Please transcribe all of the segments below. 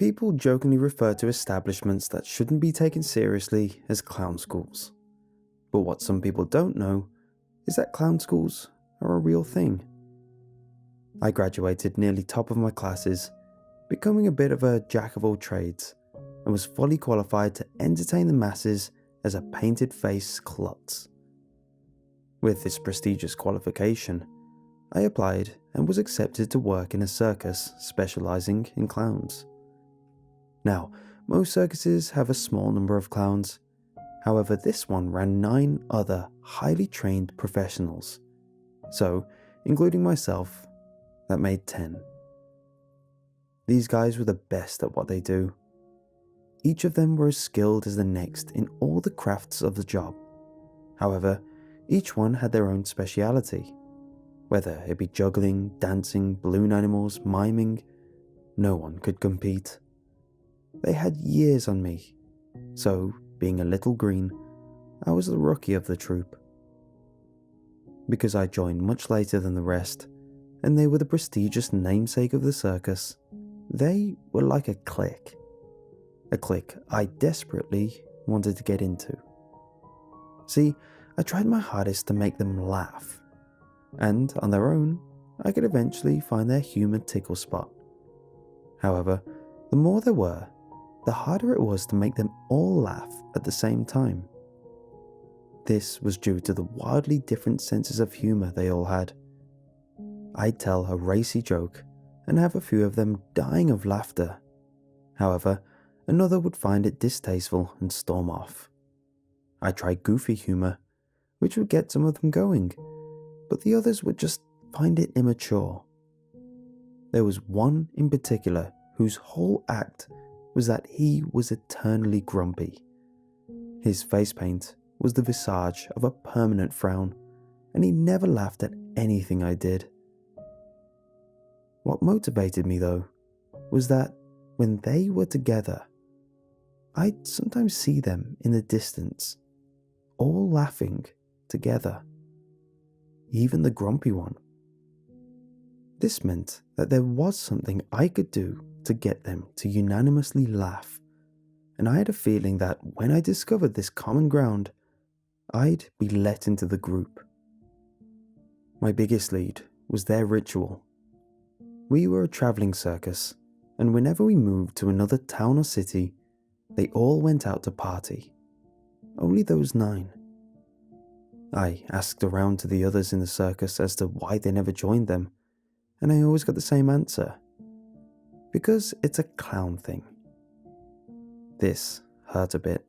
People jokingly refer to establishments that shouldn't be taken seriously as clown schools. But what some people don't know is that clown schools are a real thing. I graduated nearly top of my classes, becoming a bit of a jack of all trades, and was fully qualified to entertain the masses as a painted-face klutz. With this prestigious qualification, I applied and was accepted to work in a circus specializing in clowns. Now, most circuses have a small number of clowns. However, this one ran 9 other highly trained professionals. So, including myself, that made 10. These guys were the best at what they do. Each of them were as skilled as the next in all the crafts of the job. However, each one had their own speciality. Whether it be juggling, dancing, balloon animals, miming, no one could compete. They had years on me, so, being a little green, I was the rookie of the troupe. Because I joined much later than the rest, and they were the prestigious namesake of the circus, they were like a clique. A clique I desperately wanted to get into. See, I tried my hardest to make them laugh, and on their own, I could eventually find their humour tickle spot. However, the more there were, the harder it was to make them all laugh at the same time. This was due to the wildly different senses of humour they all had. I'd tell a racy joke and have a few of them dying of laughter. However, another would find it distasteful and storm off. I'd try goofy humour, which would get some of them going, but the others would just find it immature. There was one in particular whose whole act was that he was eternally grumpy. His face paint was the visage of a permanent frown, and he never laughed at anything I did. What motivated me, though, was that when they were together, I'd sometimes see them in the distance, all laughing together, even the grumpy one. This meant that there was something I could do to get them to unanimously laugh, and I had a feeling that when I discovered this common ground, I'd be let into the group. My biggest lead was their ritual. We were a travelling circus, and whenever we moved to another town or city, they all went out to party. Only those 9. I asked around to the others in the circus as to why they never joined them, and I always got the same answer. Because it's a clown thing. This hurt a bit,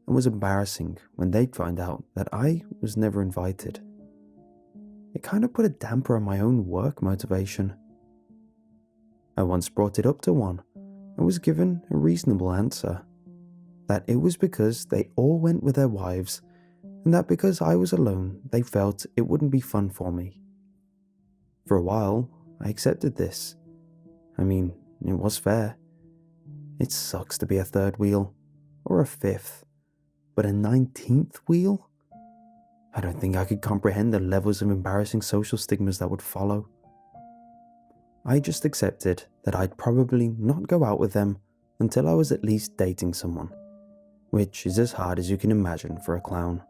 and was embarrassing when they'd find out that I was never invited. It kind of put a damper on my own work motivation. I once brought it up to one, and was given a reasonable answer. That it was because they all went with their wives, and that because I was alone, they felt it wouldn't be fun for me. For a while, I accepted this. I mean, it was fair. It sucks to be a 3rd wheel, or a 5th, but a 19th wheel? I don't think I could comprehend the levels of embarrassing social stigmas that would follow. I just accepted that I'd probably not go out with them until I was at least dating someone, which is as hard as you can imagine for a clown.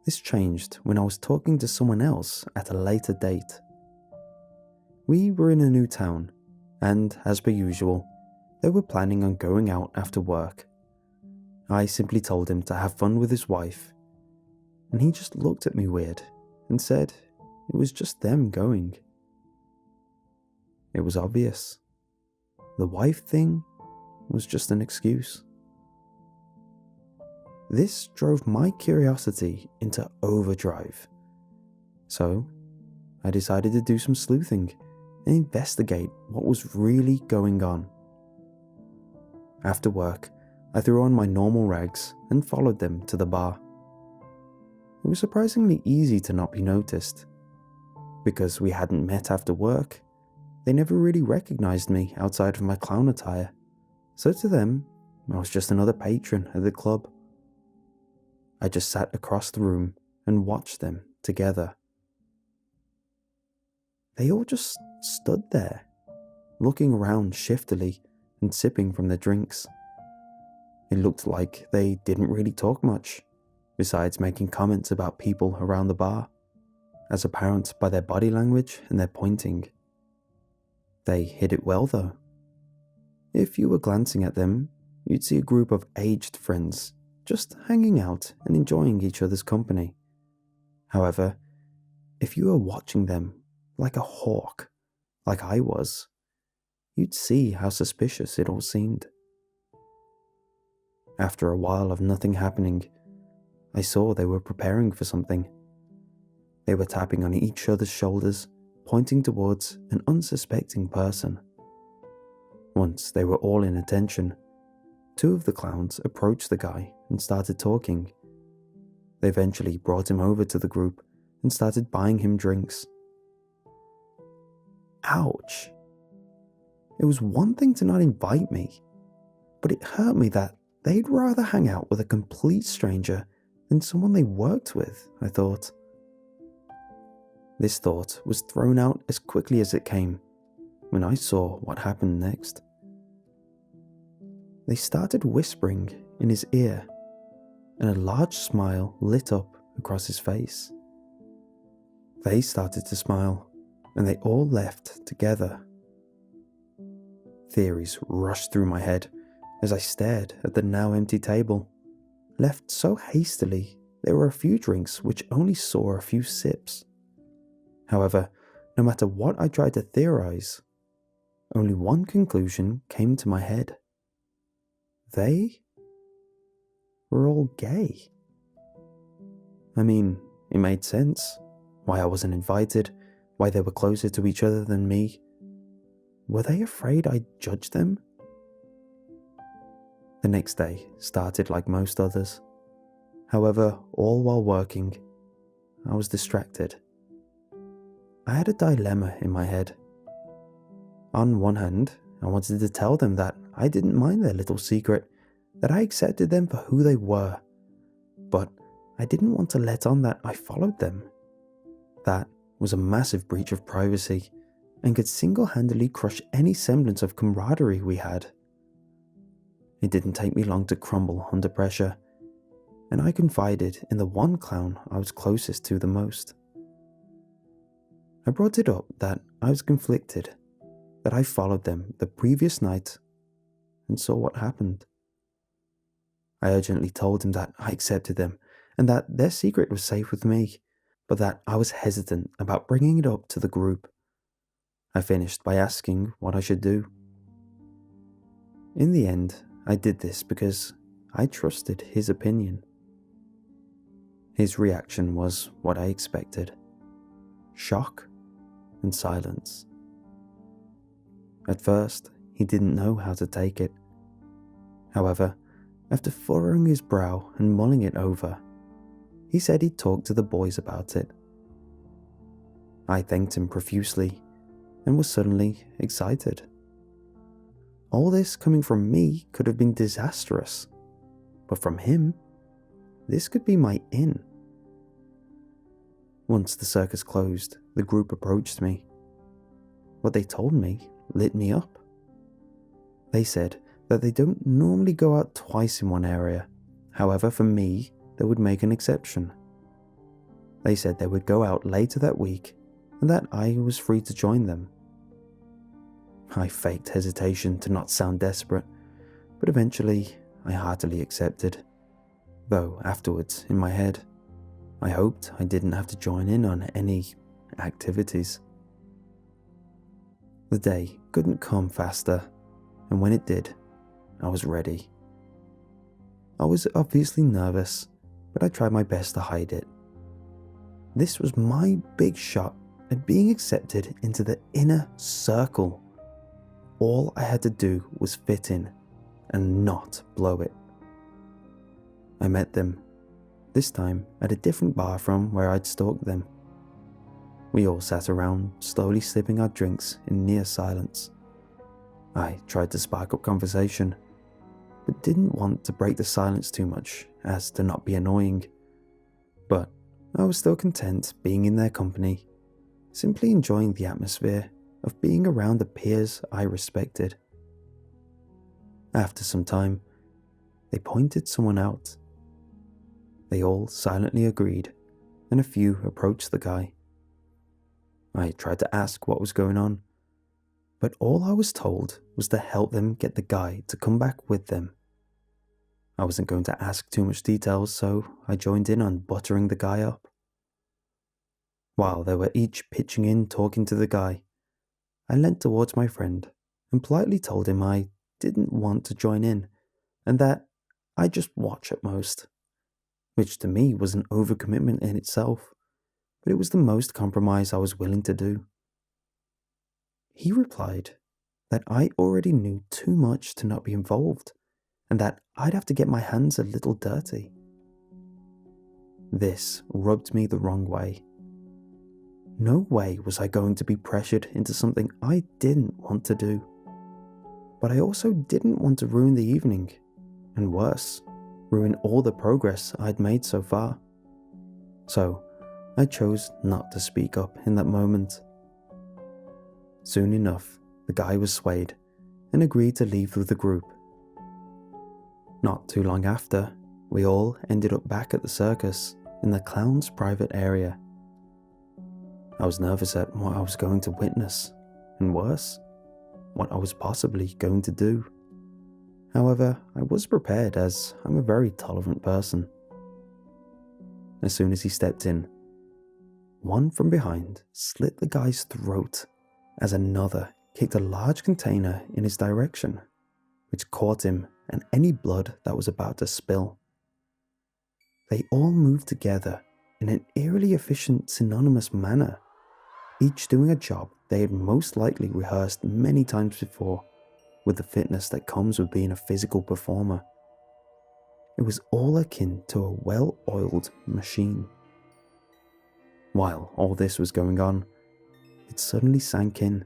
This changed when I was talking to someone else at a later date. We were in a new town, and as per usual, they were planning on going out after work. I simply told him to have fun with his wife, and he just looked at me weird and said it was just them going. It was obvious. The wife thing was just an excuse. This drove my curiosity into overdrive. So, I decided to do some sleuthing and investigate what was really going on. After work, I threw on my normal rags and followed them to the bar. It was surprisingly easy to not be noticed. Because we hadn't met after work, they never really recognized me outside of my clown attire, so to them, I was just another patron at the club. I just sat across the room and watched them together. They all just stood there, looking around shiftily and sipping from their drinks. It looked like they didn't really talk much, besides making comments about people around the bar, as apparent by their body language and their pointing. They hid it well though. If you were glancing at them, you'd see a group of aged friends just hanging out and enjoying each other's company. However, if you were watching them like a hawk, like I was, you'd see how suspicious it all seemed. After a while of nothing happening, I saw they were preparing for something. They were tapping on each other's shoulders, pointing towards an unsuspecting person. Once they were all in attention, two of the clowns approached the guy and started talking. They eventually brought him over to the group and started buying him drinks. Ouch! It was one thing to not invite me, but it hurt me that they'd rather hang out with a complete stranger than someone they worked with, I thought. This thought was thrown out as quickly as it came when I saw what happened next. They started whispering in his ear, and a large smile lit up across his face. They started to smile, and they all left together. Theories rushed through my head as I stared at the now empty table. Left so hastily, there were a few drinks which only saw a few sips. However, no matter what I tried to theorize, only one conclusion came to my head. They were all gay. I mean, it made sense. Why I wasn't invited, why they were closer to each other than me. Were they afraid I'd judge them? The next day started like most others. However, all while working, I was distracted. I had a dilemma in my head. On one hand, I wanted to tell them that I didn't mind their little secret, that I accepted them for who they were, but I didn't want to let on that I followed them. That was a massive breach of privacy and could single-handedly crush any semblance of camaraderie we had. It didn't take me long to crumble under pressure, and I confided in the one clown I was closest to the most. I brought it up that I was conflicted, that I followed them the previous night and saw what happened. I urgently told him that I accepted them and that their secret was safe with me, but that I was hesitant about bringing it up to the group. I finished by asking what I should do. In the end, I did this because I trusted his opinion. His reaction was what I expected: shock and silence. At first, he didn't know how to take it. However, after furrowing his brow and mulling it over, he said he'd talk to the boys about it. I thanked him profusely and was suddenly excited. All this coming from me could have been disastrous, but from him, this could be my in. Once the circus closed, the group approached me. What they told me lit me up. They said that they don't normally go out twice in one area. However, for me, they would make an exception. They said they would go out later that week and that I was free to join them. I faked hesitation to not sound desperate, but eventually I heartily accepted. Though afterwards, in my head, I hoped I didn't have to join in on any activities. The day couldn't come faster, and when it did, I was ready. I was obviously nervous, but I tried my best to hide it. This was my big shot at being accepted into the inner circle. All I had to do was fit in and not blow it. I met them, this time at a different bar from where I'd stalked them. We all sat around, slowly sipping our drinks in near silence. I tried to spark up conversation, but didn't want to break the silence too much as to not be annoying. But I was still content being in their company, simply enjoying the atmosphere of being around the peers I respected. After some time, they pointed someone out. They all silently agreed, and a few approached the guy. I tried to ask what was going on, but all I was told was to help them get the guy to come back with them. I wasn't going to ask too much details, so I joined in on buttering the guy up. While they were each pitching in talking to the guy, I leant towards my friend and politely told him I didn't want to join in and that I'd just watch at most, which to me was an overcommitment in itself, but it was the most compromise I was willing to do. He replied that I already knew too much to not be involved and that I'd have to get my hands a little dirty. This rubbed me the wrong way. No way was I going to be pressured into something I didn't want to do. But I also didn't want to ruin the evening, and worse, ruin all the progress I'd made so far. So, I chose not to speak up in that moment. Soon enough, the guy was swayed and agreed to leave with the group. Not too long after, we all ended up back at the circus in the clown's private area. I was nervous at what I was going to witness, and worse, what I was possibly going to do. However, I was prepared as I'm a very tolerant person. As soon as he stepped in, one from behind slit the guy's throat as another kicked a large container in his direction, which caught him and any blood that was about to spill. They all moved together in an eerily efficient, synonymous manner, each doing a job they had most likely rehearsed many times before, with the fitness that comes with being a physical performer. It was all akin to a well-oiled machine. While all this was going on, it suddenly sank in,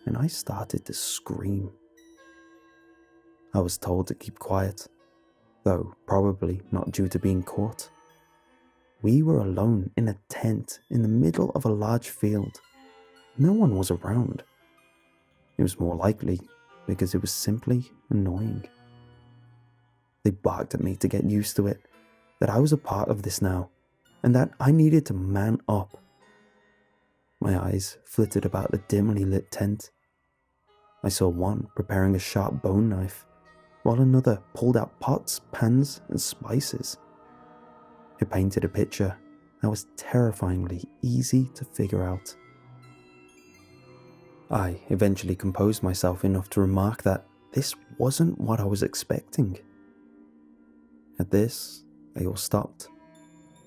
and I started to scream. I was told to keep quiet, though probably not due to being caught. We were alone in a tent in the middle of a large field. No one was around. It was more likely because it was simply annoying. They barked at me to get used to it, that I was a part of this now, and that I needed to man up. My eyes flitted about the dimly lit tent. I saw one preparing a sharp bone knife, while another pulled out pots, pans, and spices. It painted a picture that was terrifyingly easy to figure out. I eventually composed myself enough to remark that this wasn't what I was expecting. At this, they all stopped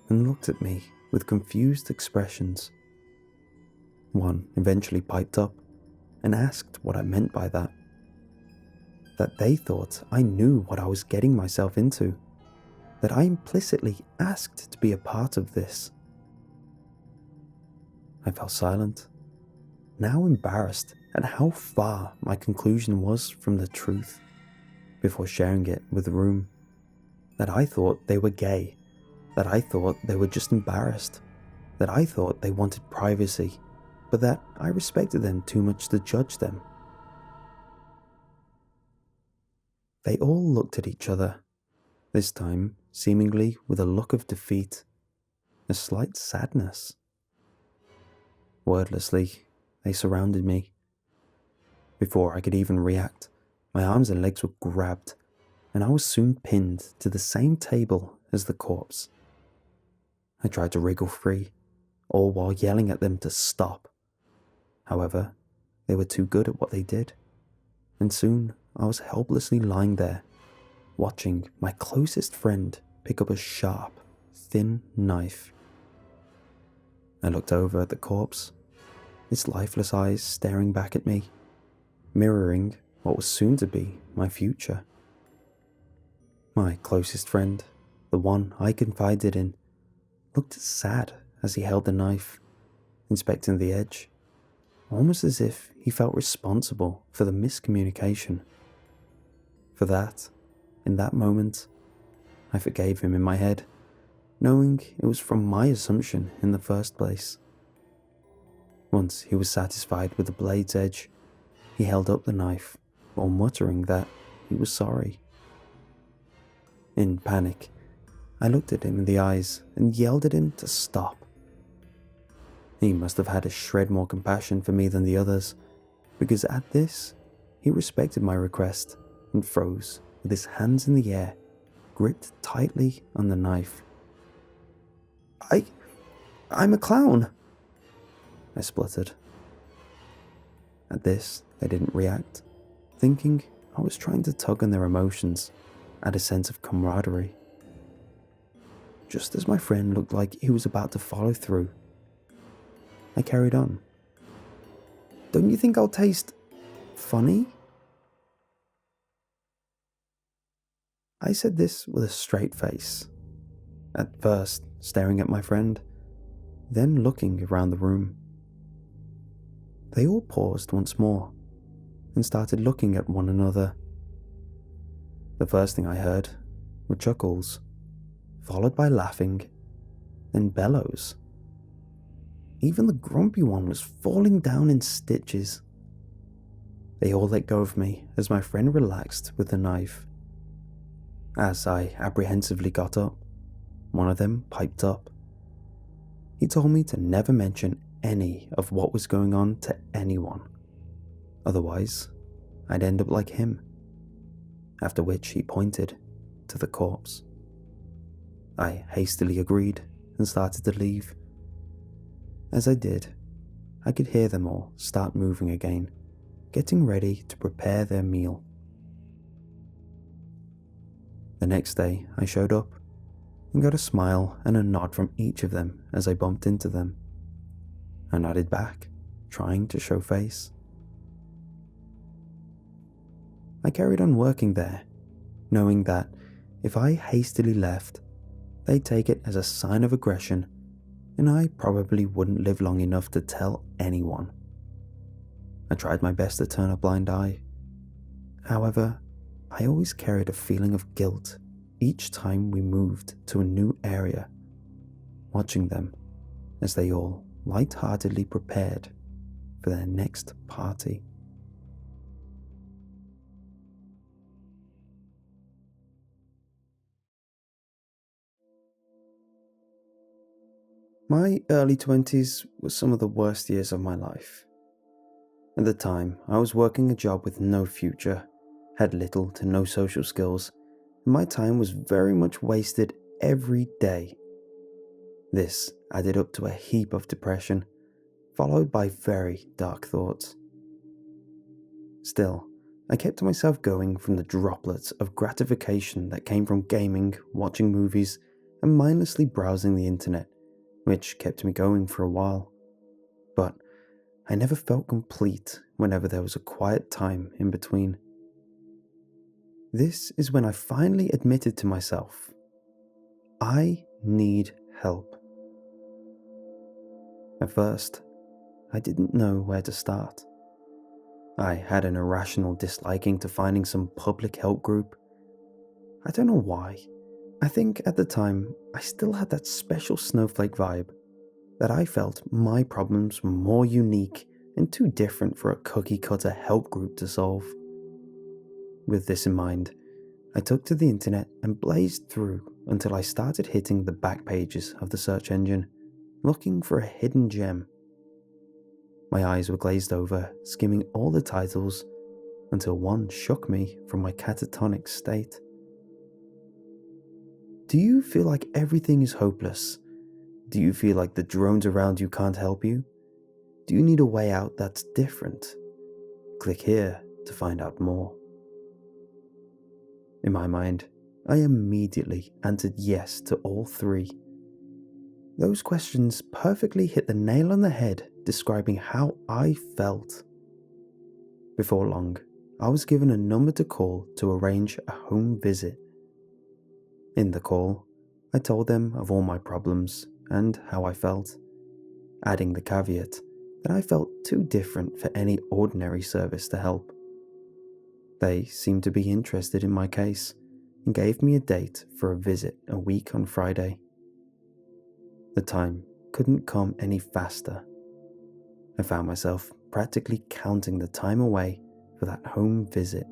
and looked at me with confused expressions. One eventually piped up and asked what I meant by that. That they thought I knew what I was getting myself into, that I implicitly asked to be a part of this. I fell silent, now embarrassed at how far my conclusion was from the truth, before sharing it with the room. That I thought they were gay, that I thought they were just embarrassed, that I thought they wanted privacy, but that I respected them too much to judge them. They all looked at each other, this time seemingly with a look of defeat, a slight sadness. Wordlessly, they surrounded me. Before I could even react, my arms and legs were grabbed, and I was soon pinned to the same table as the corpse. I tried to wriggle free, all while yelling at them to stop. However, they were too good at what they did, and soon I was helplessly lying there, watching my closest friend pick up a sharp, thin knife. I looked over at the corpse, its lifeless eyes staring back at me, mirroring what was soon to be my future. My closest friend, the one I confided in, looked sad as he held the knife, inspecting the edge, almost as if he felt responsible for the miscommunication. For that, in that moment, I forgave him in my head, knowing it was from my assumption in the first place. Once he was satisfied with the blade's edge, he held up the knife while muttering that he was sorry. In panic, I looked at him in the eyes and yelled at him to stop. He must have had a shred more compassion for me than the others, because at this, he respected my request and froze with his hands in the air, gripped tightly on the knife. I'm a clown, I spluttered. At this, they didn't react, thinking I was trying to tug on their emotions, add a sense of camaraderie. Just as my friend looked like he was about to follow through, I carried on. Don't you think I'll taste funny? I said this with a straight face, at first staring at my friend, then looking around the room. They all paused once more and started looking at one another. The first thing I heard were chuckles, followed by laughing, then bellows. Even the grumpy one was falling down in stitches. They all let go of me as my friend relaxed with the knife. As I apprehensively got up, one of them piped up. He told me to never mention any of what was going on to anyone. Otherwise, I'd end up like him. After which he pointed to the corpse. I hastily agreed and started to leave. As I did, I could hear them all start moving again, getting ready to prepare their meal. The next day, I showed up and got a smile and a nod from each of them as I bumped into them. I nodded back, trying to show face. I carried on working there, knowing that if I hastily left, they'd take it as a sign of aggression, and I probably wouldn't live long enough to tell anyone. I tried my best to turn a blind eye. However, I always carried a feeling of guilt each time we moved to a new area, watching them as they all light-heartedly prepared for their next party. My early 20s was some of the worst years of my life. At the time, I was working a job with no future, had little to no social skills, and my time was very much wasted every day. This added up to a heap of depression, followed by very dark thoughts. Still, I kept myself going from the droplets of gratification that came from gaming, watching movies, and mindlessly browsing the internet, which kept me going for a while. But I never felt complete whenever there was a quiet time in between. This is when I finally admitted to myself, I need help. At first, I didn't know where to start. I had an irrational disliking to finding some public help group. I don't know why. I think at the time, I still had that special snowflake vibe, that I felt my problems were more unique and too different for a cookie-cutter help group to solve. With this in mind, I took to the internet and blazed through until I started hitting the back pages of the search engine, looking for a hidden gem. My eyes were glazed over, skimming all the titles, until one shook me from my catatonic state. Do you feel like everything is hopeless? Do you feel like the drones around you can't help you? Do you need a way out that's different? Click here to find out more. In my mind, I immediately answered yes to all three. Those questions perfectly hit the nail on the head, describing how I felt. Before long, I was given a number to call to arrange a home visit. In the call, I told them of all my problems and how I felt, adding the caveat that I felt too different for any ordinary service to help. They seemed to be interested in my case and gave me a date for a visit a week on Friday. The time couldn't come any faster. I found myself practically counting the time away for that home visit.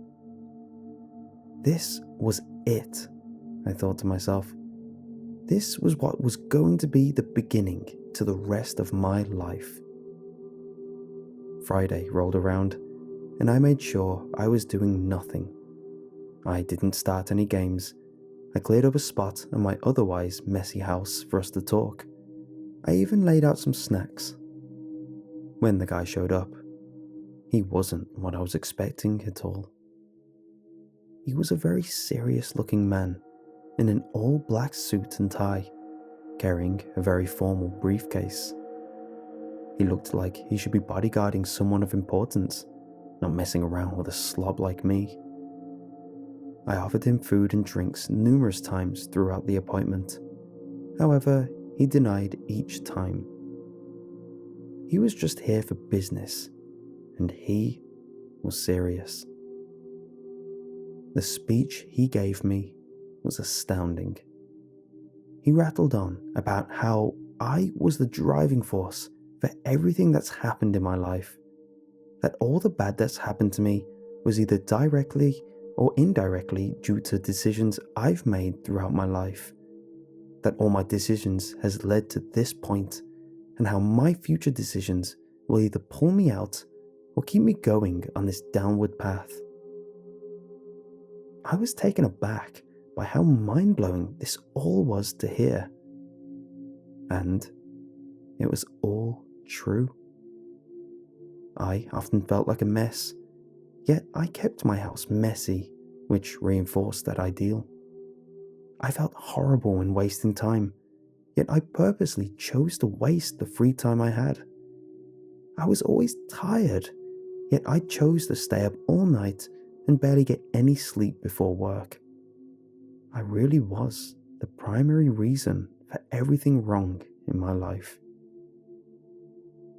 This was it, I thought to myself. This was what was going to be the beginning to the rest of my life. Friday rolled around, and I made sure I was doing nothing. I didn't start any games. I cleared up a spot in my otherwise messy house for us to talk. I even laid out some snacks. When the guy showed up, he wasn't what I was expecting at all. He was a very serious-looking man in an all-black suit and tie, carrying a very formal briefcase. He looked like he should be bodyguarding someone of importance, not messing around with a slob like me. I offered him food and drinks numerous times throughout the appointment. However, he denied each time. He was just here for business, and he was serious. The speech he gave me was astounding. He rattled on about how I was the driving force for everything that's happened in my life, that all the bad that's happened to me was either directly or indirectly due to decisions I've made throughout my life, that all my decisions has led to this point, and how my future decisions will either pull me out or keep me going on this downward path. I was taken aback by how mind-blowing this all was to hear. And it was all true. I often felt like a mess, yet I kept my house messy, which reinforced that ideal. I felt horrible when wasting time, yet I purposely chose to waste the free time I had. I was always tired, yet I chose to stay up all night and barely get any sleep before work. I really was the primary reason for everything wrong in my life.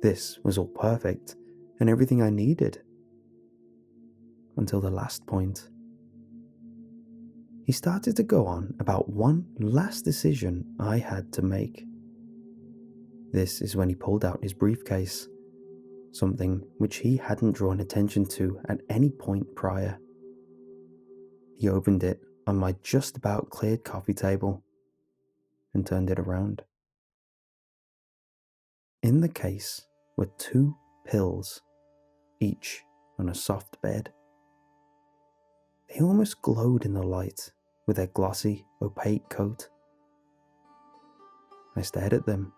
This was all perfect and everything I needed. Until the last point. He started to go on about one last decision I had to make. This is when he pulled out his briefcase, something which he hadn't drawn attention to at any point prior. He opened it on my just about cleared coffee table and turned it around. In the case were 2 pills, each on a soft bed. They almost glowed in the light with their glossy, opaque coat. I stared at them.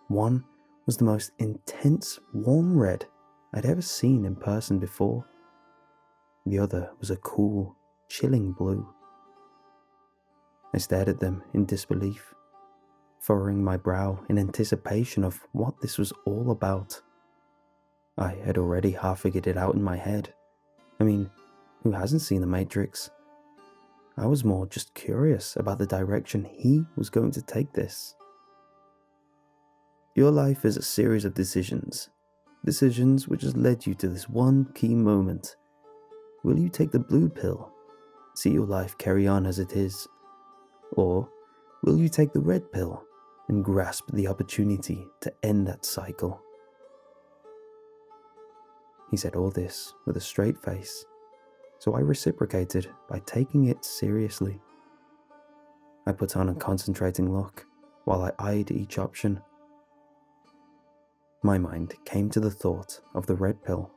One was the most intense, warm red I'd ever seen in person before. The other was a cool, chilling blue. I stared at them in disbelief, furrowing my brow in anticipation of what this was all about. I had already half figured it out in my head. I mean, who hasn't seen The Matrix? I was more just curious about the direction he was going to take this. Your life is a series of decisions which has led you to this one key moment. Will you take the blue pill, see your life carry on as it is? Or will you take the red pill and grasp the opportunity to end that cycle? He said all this with a straight face, so I reciprocated by taking it seriously. I put on a concentrating look while I eyed each option. My mind came to the thought of the red pill.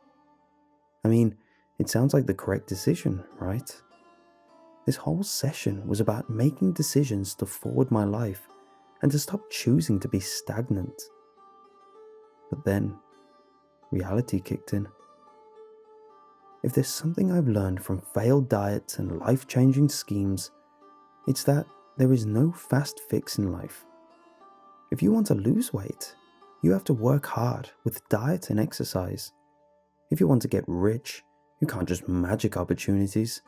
I mean, it sounds like the correct decision, right? This whole session was about making decisions to forward my life and to stop choosing to be stagnant. But then, reality kicked in. If there's something I've learned from failed diets and life-changing schemes, it's that there is no fast fix in life. If you want to lose weight, you have to work hard with diet and exercise. If you want to get rich, you can't just magic opportunities.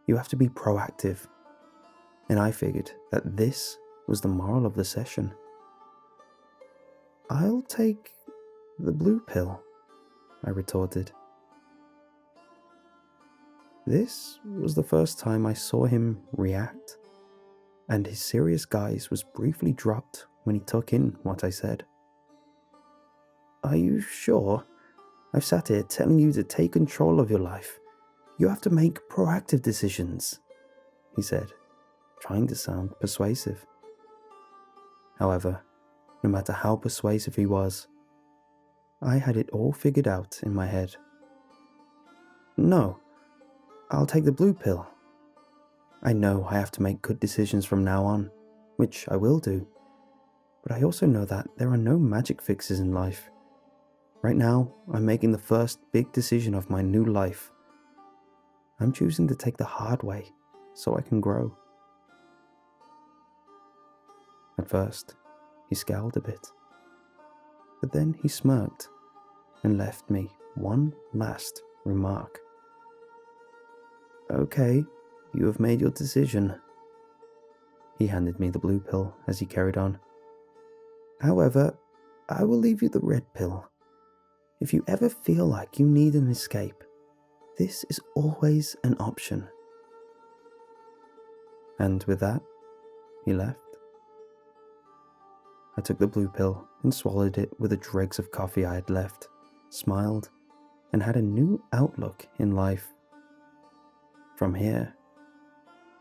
You have to be proactive. And I figured that this was the moral of the session. I'll take the blue pill, I retorted. This was the first time I saw him react, and his serious gaze was briefly dropped when he took in what I said. Are you sure? I've sat here telling you to take control of your life. You have to make proactive decisions, he said, trying to sound persuasive. However, no matter how persuasive he was, I had it all figured out in my head. No, I'll take the blue pill. I know I have to make good decisions from now on, which I will do, but I also know that there are no magic fixes in life. Right now, I'm making the first big decision of my new life. I'm choosing to take the hard way so I can grow. At first, he scowled a bit, but then he smirked and left me one last remark. Okay, you have made your decision. He handed me the blue pill as he carried on. However, I will leave you the red pill. If you ever feel like you need an escape, this is always an option. And with that, he left. I took the blue pill and swallowed it with the dregs of coffee I had left, smiled, and had a new outlook in life. From here,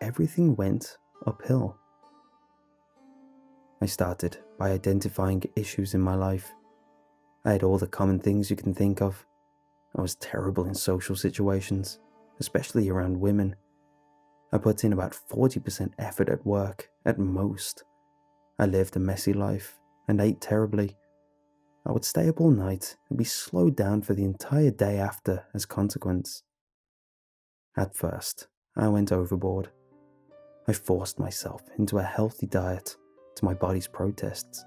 everything went uphill. I started by identifying issues in my life. I had all the common things you can think of. I was terrible in social situations, especially around women. I put in about 40% effort at work, at most. I lived a messy life and ate terribly. I would stay up all night and be slowed down for the entire day after as consequence. At first, I went overboard. I forced myself into a healthy diet to my body's protests,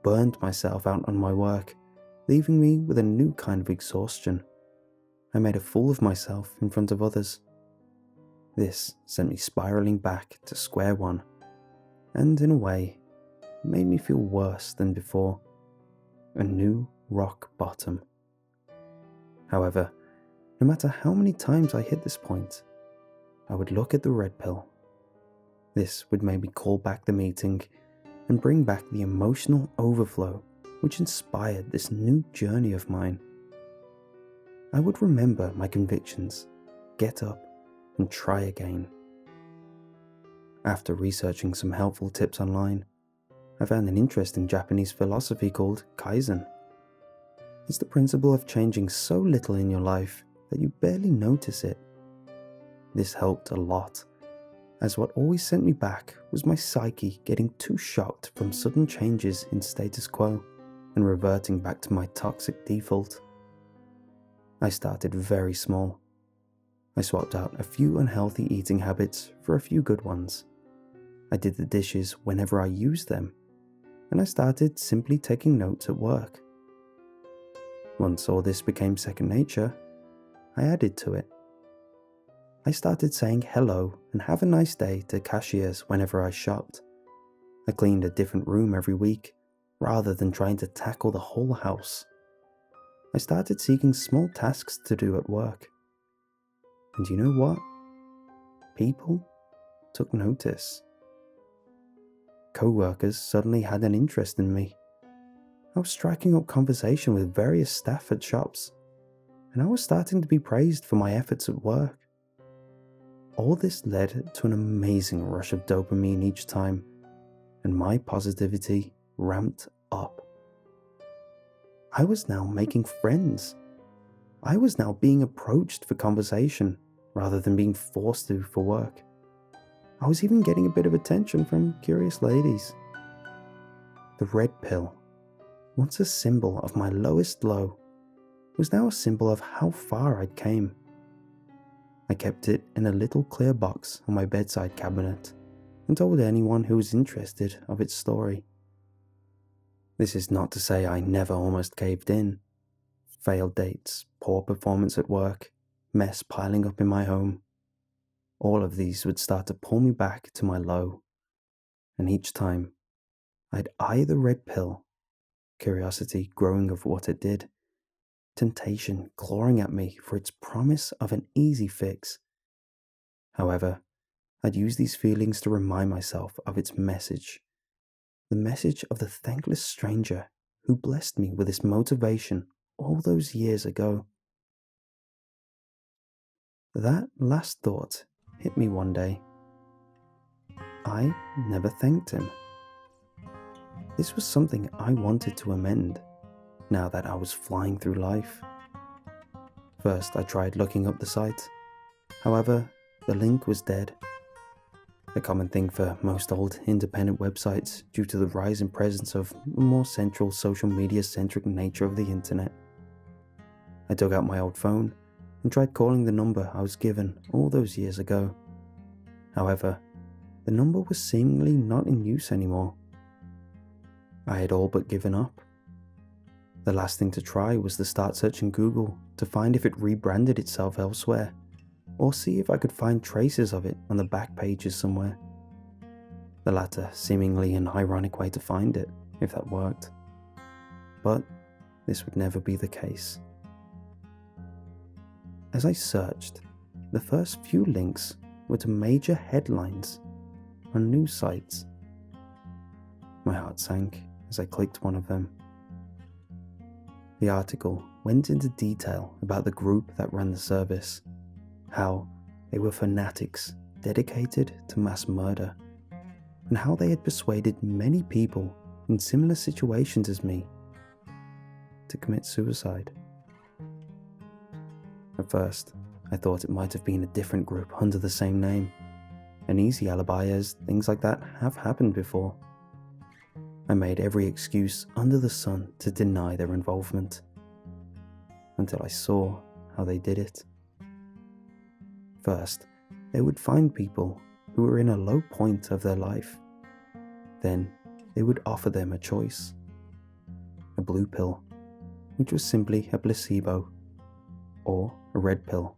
burned myself out on my work, leaving me with a new kind of exhaustion. I made a fool of myself in front of others. This sent me spiraling back to square one, and in a way, made me feel worse than before. A new rock bottom. However, no matter how many times I hit this point, I would look at the red pill. This would make me call back the meeting and bring back the emotional overflow which inspired this new journey of mine. I would remember my convictions, get up, and try again. After researching some helpful tips online, I found an interesting Japanese philosophy called Kaizen. It's the principle of changing so little in your life that you barely notice it. This helped a lot, as what always sent me back was my psyche getting too shocked from sudden changes in status quo and reverting back to my toxic default. I started very small. I swapped out a few unhealthy eating habits for a few good ones. I did the dishes whenever I used them, and I started simply taking notes at work. Once all this became second nature, I added to it. I started saying hello and have a nice day to cashiers whenever I shopped. I cleaned a different room every week, rather than trying to tackle the whole house. I started seeking small tasks to do at work. And you know what? People took notice. Co-workers suddenly had an interest in me. I was striking up conversation with various staff at shops, and I was starting to be praised for my efforts at work. All this led to an amazing rush of dopamine each time, and my positivity ramped up. I was now making friends. I was now being approached for conversation rather than being forced to for work. I was even getting a bit of attention from curious ladies. The red pill, once a symbol of my lowest low, was now a symbol of how far I'd came. I kept it in a little clear box on my bedside cabinet and told anyone who was interested of its story. This is not to say I never almost caved in. Failed dates, poor performance at work, mess piling up in my home. All of these would start to pull me back to my low. And each time, I'd eye the red pill, curiosity growing of what it did, temptation clawing at me for its promise of an easy fix. However, I'd use these feelings to remind myself of its message. The message of the thankless stranger who blessed me with this motivation all those years ago. That last thought hit me one day. I never thanked him. This was something I wanted to amend, now that I was flying through life. First, I tried looking up the site. However, the link was dead. A common thing for most old independent websites due to the rise and presence of a more central social media-centric nature of the internet. I dug out my old phone and tried calling the number I was given all those years ago. However, the number was seemingly not in use anymore. I had all but given up. The last thing to try was to start searching Google to find if it rebranded itself elsewhere, or see if I could find traces of it on the back pages somewhere. The latter seemingly an ironic way to find it, if that worked. But this would never be the case. As I searched, the first few links were to major headlines on news sites. My heart sank as I clicked one of them. The article went into detail about the group that ran the service, how they were fanatics dedicated to mass murder, and how they had persuaded many people in similar situations as me to commit suicide. At first, I thought it might have been a different group under the same name, an easy alibi as things like that have happened before. I made every excuse under the sun to deny their involvement, until I saw how they did it. First, they would find people who were in a low point of their life. Then, they would offer them a choice. A blue pill, which was simply a placebo, or a red pill,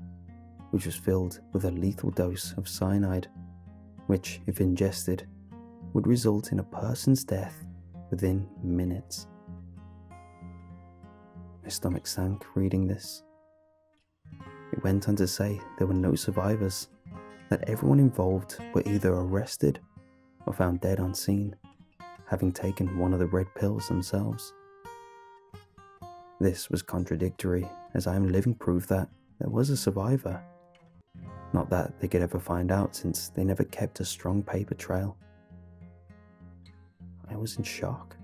which was filled with a lethal dose of cyanide, which, if ingested, would result in a person's death within minutes. My stomach sank reading this. It went on to say there were no survivors, that everyone involved were either arrested or found dead on scene, having taken one of the red pills themselves. This was contradictory, as I am living proof that there was a survivor. Not that they could ever find out, since they never kept a strong paper trail. I was in shock.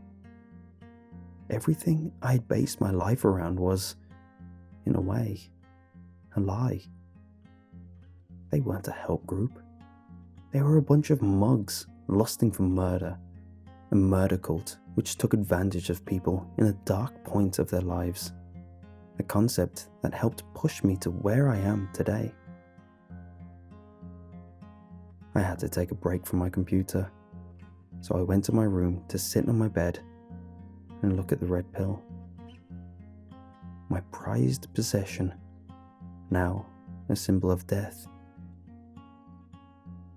Everything I had based my life around was, in a way, a lie. They weren't a help group. They were a bunch of mugs lusting for murder, a murder cult which took advantage of people in a dark point of their lives, a concept that helped push me to where I am today. I had to take a break from my computer, so I went to my room to sit on my bed and look at the red pill. My prized possession, now a symbol of death.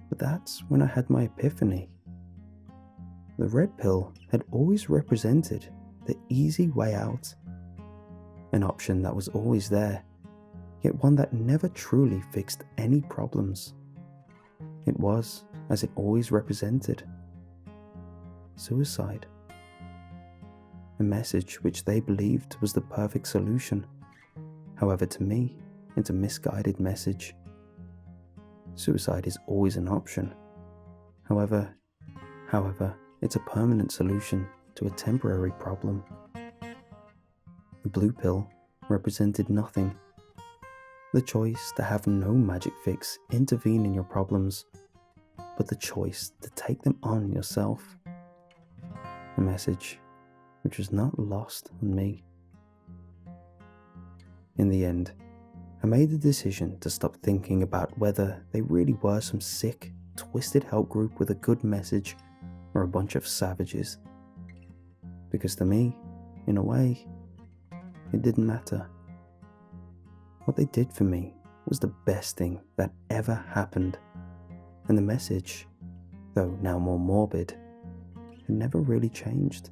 But that's when I had my epiphany. The red pill had always represented the easy way out, an option that was always there, yet one that never truly fixed any problems. It was, as it always represented, suicide. A message which they believed was the perfect solution. However, to me, it's a misguided message. Suicide is always an option. However, it's a permanent solution to a temporary problem. The blue pill represented nothing. The choice to have no magic fix intervene in your problems, but the choice to take them on yourself. A message which was not lost on me. In the end, I made the decision to stop thinking about whether they really were some sick, twisted help group with a good message or a bunch of savages. Because to me, in a way, it didn't matter. What they did for me was the best thing that ever happened, and the message, though now more morbid, had never really changed.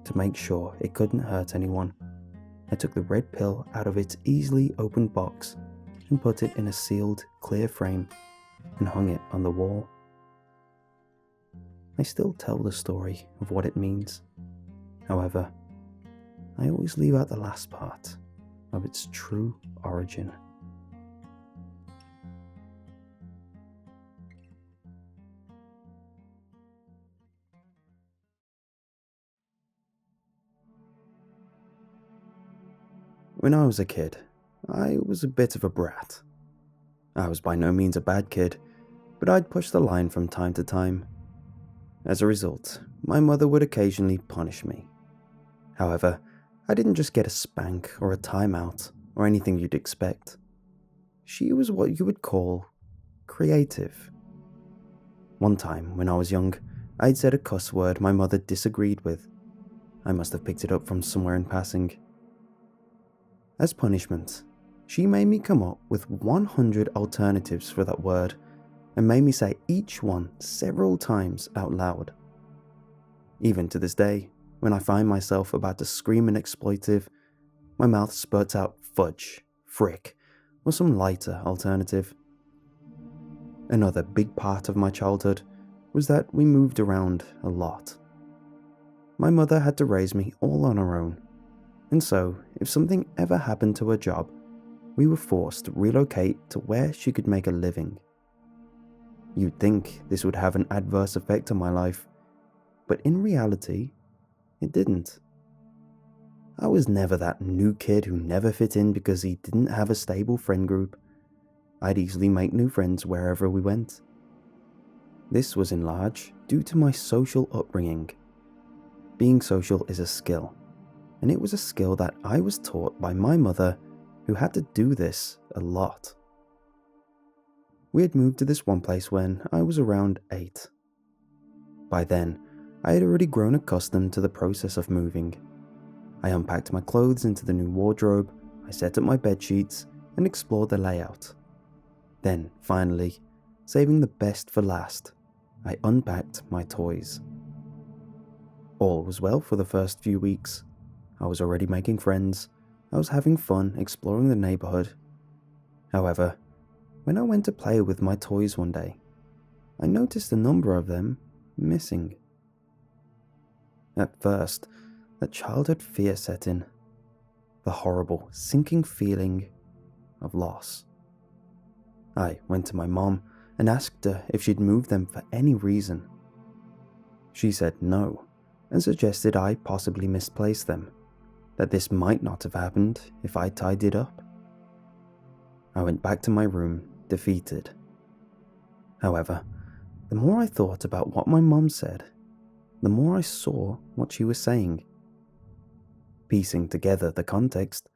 To make sure it couldn't hurt anyone, I took the red pill out of its easily opened box and put it in a sealed, clear frame and hung it on the wall. I still tell the story of what it means, However, I always leave out the last part of its true origin. When I was a kid, I was a bit of a brat. I was by no means a bad kid, but I'd push the line from time to time. As a result, my mother would occasionally punish me. However, I didn't just get a spank or a timeout or anything you'd expect. She was what you would call creative. One time, when I was young, I'd said a cuss word my mother disagreed with. I must have picked it up from somewhere in passing. As punishment, she made me come up with 100 alternatives for that word and made me say each one several times out loud. Even to this day, when I find myself about to scream an expletive, my mouth spurts out fudge, frick, or some lighter alternative. Another big part of my childhood was that we moved around a lot. My mother had to raise me all on her own, and so if something ever happened to her job, we were forced to relocate to where she could make a living. You'd think this would have an adverse effect on my life, but in reality, it didn't. I was never that new kid who never fit in because he didn't have a stable friend group. I'd easily make new friends wherever we went. This was in large due to my social upbringing. Being social is a skill, and it was a skill that I was taught by my mother, who had to do this a lot. We had moved to this one place when I was around 8. By then, I had already grown accustomed to the process of moving. I unpacked my clothes into the new wardrobe, I set up my bed sheets, and explored the layout. Then, finally, saving the best for last, I unpacked my toys. All was well for the first few weeks. I was already making friends, I was having fun exploring the neighborhood. However, when I went to play with my toys one day, I noticed a number of them missing. At first, a childhood fear set in, the horrible, sinking feeling of loss. I went to my mom and asked her if she'd moved them for any reason. She said no, and suggested I possibly misplaced them, that this might not have happened if I tidied up. I went back to my room, defeated. However, the more I thought about what my mom said, the more I saw what she was saying. Piecing together the context,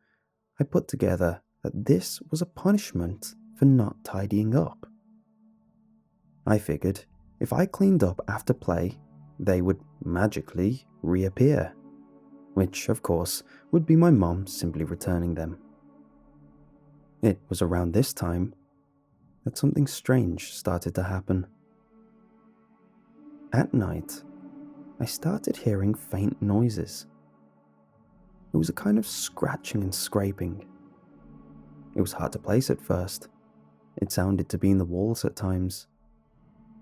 I put together that this was a punishment for not tidying up. I figured if I cleaned up after play, they would magically reappear, which, of course, would be my mom simply returning them. It was around this time that something strange started to happen. At night, I started hearing faint noises. It was a kind of scratching and scraping. It was hard to place at first. It sounded to be in the walls at times.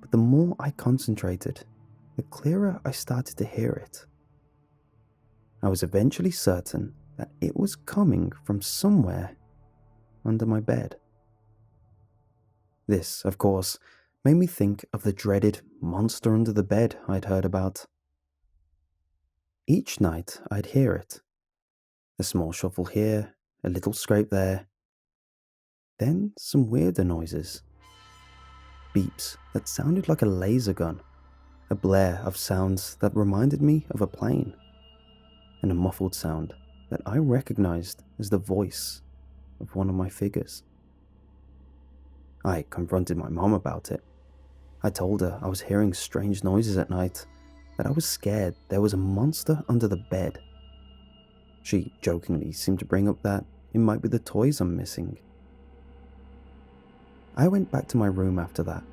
But the more I concentrated, the clearer I started to hear it. I was eventually certain that it was coming from somewhere under my bed. This, of course, made me think of the dreaded monster under the bed I'd heard about. Each night I'd hear it. A small shuffle here, a little scrape there. Then some weirder noises. Beeps that sounded like a laser gun, a blare of sounds that reminded me of a plane, and a muffled sound that I recognized as the voice of one of my figures. I confronted my mom about it. I told her I was hearing strange noises at night, that I was scared there was a monster under the bed. She jokingly seemed to bring up that it might be the toys I'm missing. I went back to my room after that,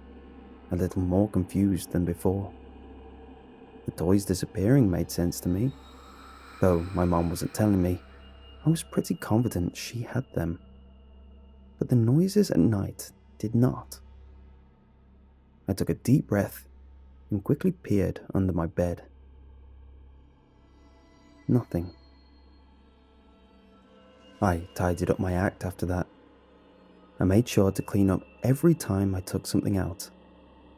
a little more confused than before. The toys disappearing made sense to me. Though my mom wasn't telling me, I was pretty confident she had them. But the noises at night did not. I took a deep breath and quickly peered under my bed. nothing. I tidied up my act after that. I made sure to clean up every time I took something out.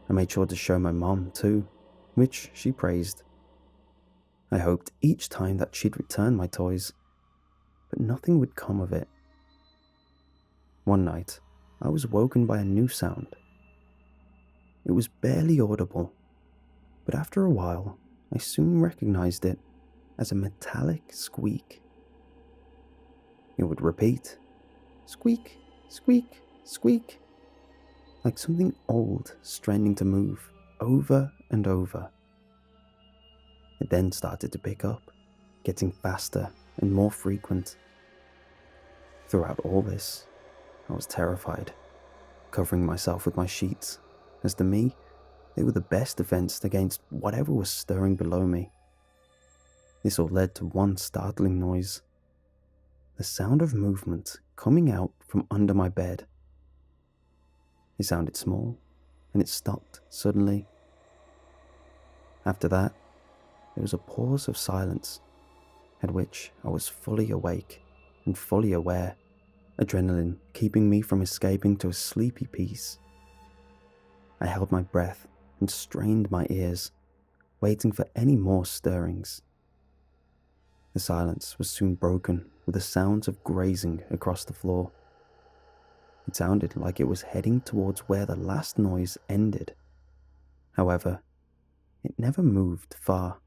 I made sure to show my mom too, which she praised. I hoped each time that she'd return my toys, but nothing would come of it. One night, I was woken by a new sound. It was barely audible, but after a while, I soon recognized it as a metallic squeak. It would repeat, squeak, squeak, squeak, like something old straining to move, over and over. It then started to pick up, getting faster and more frequent. Throughout all this, I was terrified, covering myself with my sheets, as to me, they were the best defense against whatever was stirring below me. This all led to one startling noise. The sound of movement coming out from under my bed. It sounded small, and it stopped suddenly. After that, there was a pause of silence, at which I was fully awake and fully aware, adrenaline keeping me from escaping to a sleepy peace. I held my breath and strained my ears, waiting for any more stirrings. The silence was soon broken with the sounds of grazing across the floor. It sounded like it was heading towards where the last noise ended. However, it never moved far.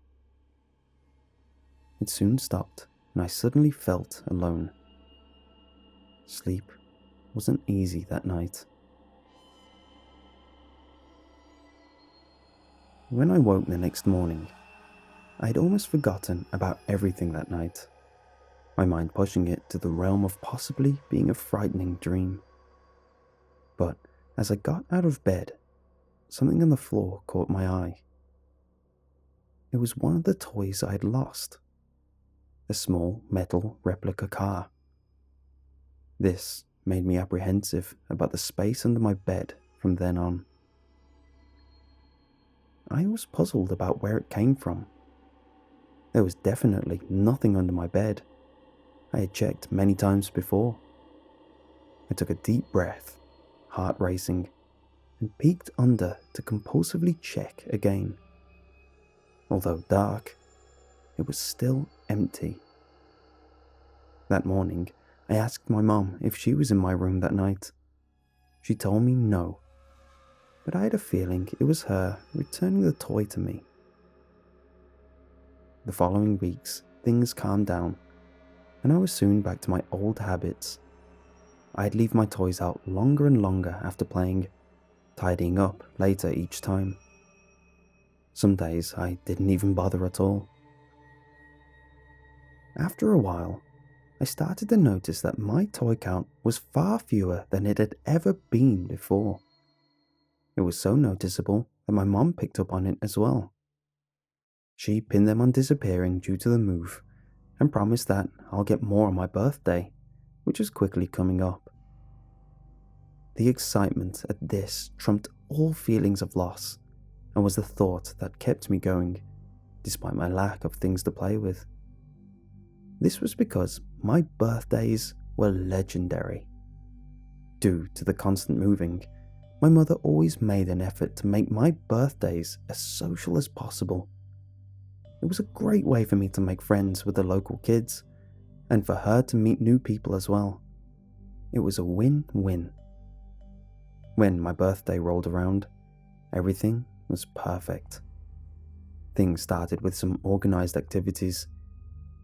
It soon stopped, and I suddenly felt alone. Sleep wasn't easy that night. When I woke the next morning, I had almost forgotten about everything that night, my mind pushing it to the realm of possibly being a frightening dream. But as I got out of bed, something on the floor caught my eye. It was one of the toys I had lost, a small metal replica car. This made me apprehensive about the space under my bed from then on. I was puzzled about where it came from. There was definitely nothing under my bed. I had checked many times before. I took a deep breath, heart racing, and peeked under to compulsively check again. Although dark, it was still empty. That morning, I asked my mom if she was in my room that night. She told me no, but I had a feeling it was her returning the toy to me. The following weeks, things calmed down, and I was soon back to my old habits. I'd leave my toys out longer and longer after playing, tidying up later each time. Some days I didn't even bother at all. After a while, I started to notice that my toy count was far fewer than it had ever been before. It was so noticeable that my mom picked up on it as well. She pinned them on disappearing due to the move and promised that I'll get more on my birthday, which was quickly coming up. The excitement at this trumped all feelings of loss and was the thought that kept me going, despite my lack of things to play with. This was because my birthdays were legendary. Due to the constant moving, my mother always made an effort to make my birthdays as social as possible. It was a great way for me to make friends with the local kids, and for her to meet new people as well. It was a win-win. When my birthday rolled around, everything was perfect. Things started with some organized activities.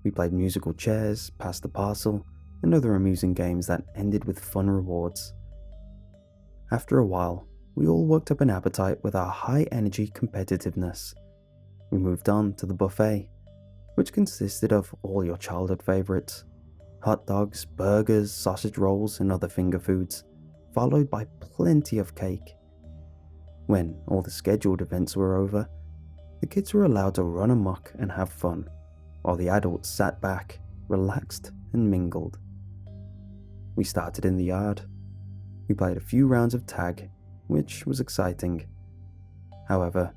We played musical chairs, pass the parcel, and other amusing games that ended with fun rewards. After a while, we all worked up an appetite with our high-energy competitiveness. We moved on to the buffet, which consisted of all your childhood favorites: hot dogs, burgers, sausage rolls, and other finger foods, followed by plenty of cake. When all the scheduled events were over, the kids were allowed to run amok and have fun, while the adults sat back, relaxed, and mingled. We started in the yard. We played a few rounds of tag, which was exciting. However,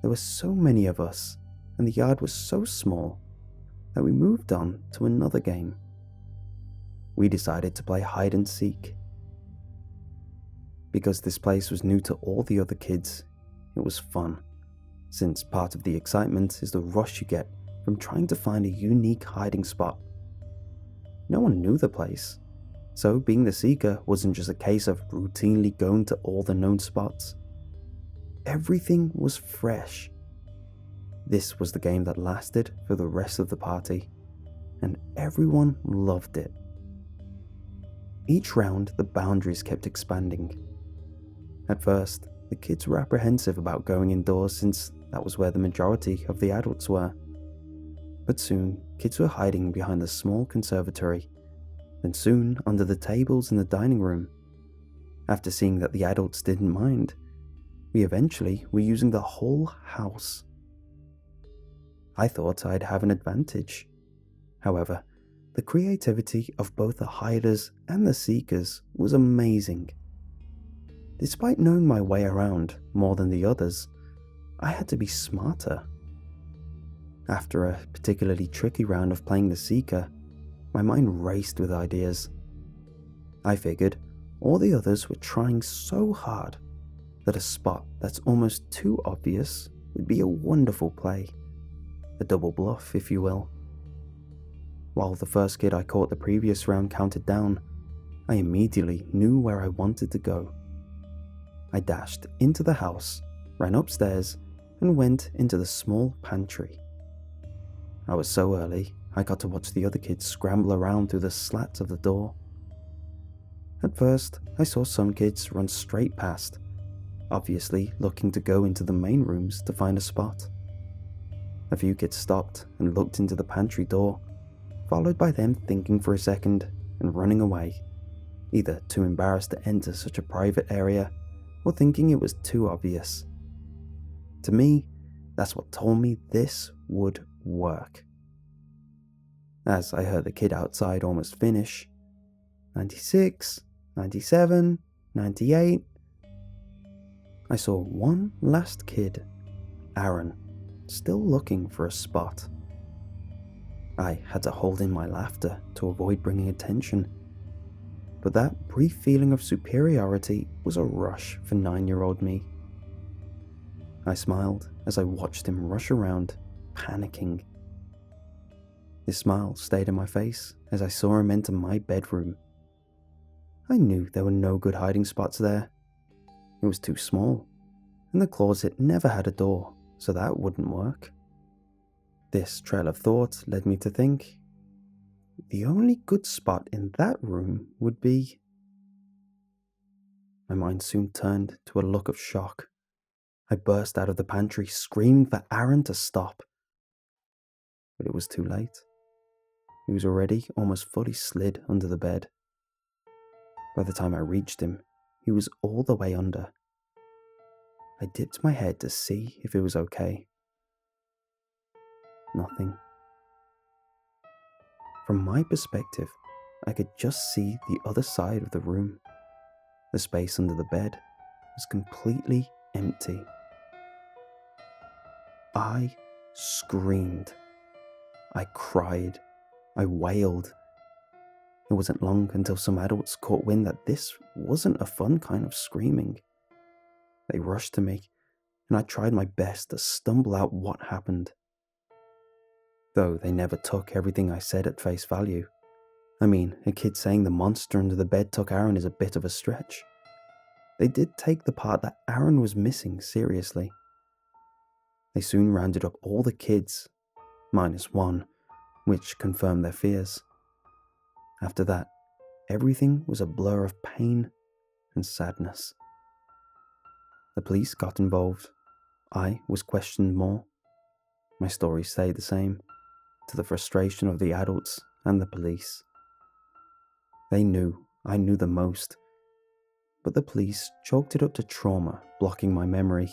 there were so many of us, and the yard was so small, that we moved on to another game. We decided to play hide and seek. Because this place was new to all the other kids, it was fun, since part of the excitement is the rush you get from trying to find a unique hiding spot. No one knew the place, so being the seeker wasn't just a case of routinely going to all the known spots. Everything was fresh. This was the game that lasted for the rest of the party, and everyone loved it. Each round, the boundaries kept expanding. At first, the kids were apprehensive about going indoors since that was where the majority of the adults were. But soon, kids were hiding behind the small conservatory, then soon under the tables in the dining room. After seeing that the adults didn't mind, we eventually were using the whole house. I thought I'd have an advantage. However, the creativity of both the hiders and the seekers was amazing. Despite knowing my way around more than the others, I had to be smarter. After a particularly tricky round of playing the seeker, my mind raced with ideas. I figured all the others were trying so hard that a spot that's almost too obvious would be a wonderful play. A double bluff, if you will. While the first kid I caught the previous round counted down, I immediately knew where I wanted to go. I dashed into the house, ran upstairs, and went into the small pantry. I was so early, I got to watch the other kids scramble around through the slats of the door. At first, I saw some kids run straight past, obviously looking to go into the main rooms to find a spot. A few kids stopped and looked into the pantry door, followed by them thinking for a second and running away, either too embarrassed to enter such a private area or thinking it was too obvious. To me, that's what told me this would work. As I heard the kid outside almost finish, 96, 97, 98, I saw one last kid, Aaron, still looking for a spot. I had to hold in my laughter to avoid bringing attention, but that brief feeling of superiority was a rush for 9-year-old me. I smiled as I watched him rush around, panicking. His smile stayed on my face as I saw him enter my bedroom. I knew there were no good hiding spots there. It was too small, and the closet never had a door, so that wouldn't work. This trail of thought led me to think, the only good spot in that room would be... My mind soon turned to a look of shock. I burst out of the pantry, screaming for Aaron to stop. But it was too late. He was already almost fully slid under the bed. By the time I reached him, he was all the way under. I dipped my head to see if it was okay. Nothing. From my perspective, I could just see the other side of the room. The space under the bed was completely empty. I screamed. I cried. I wailed. It wasn't long until some adults caught wind that this wasn't a fun kind of screaming. They rushed to me, and I tried my best to stumble out what happened. Though they never took everything I said at face value. I mean, a kid saying the monster under the bed took Aaron is a bit of a stretch. They did take the part that Aaron was missing seriously. They soon rounded up all the kids, minus one, which confirmed their fears. After that, everything was a blur of pain and sadness. The police got involved. I was questioned more. My story stayed the same, to the frustration of the adults and the police. They knew I knew the most, but the police chalked it up to trauma blocking my memory,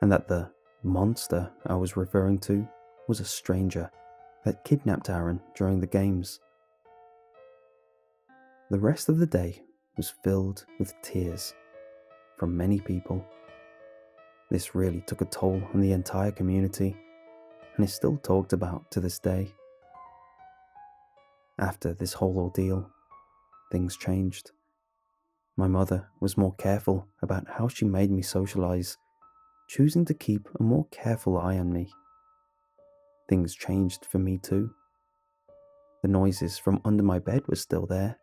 and that the monster I was referring to was a stranger that kidnapped Aaron during the games. The rest of the day was filled with tears from many people. This really took a toll on the entire community and is still talked about to this day. After this whole ordeal, things changed. My mother was more careful about how she made me socialize, choosing to keep a more careful eye on me. Things changed for me too. The noises from under my bed were still there,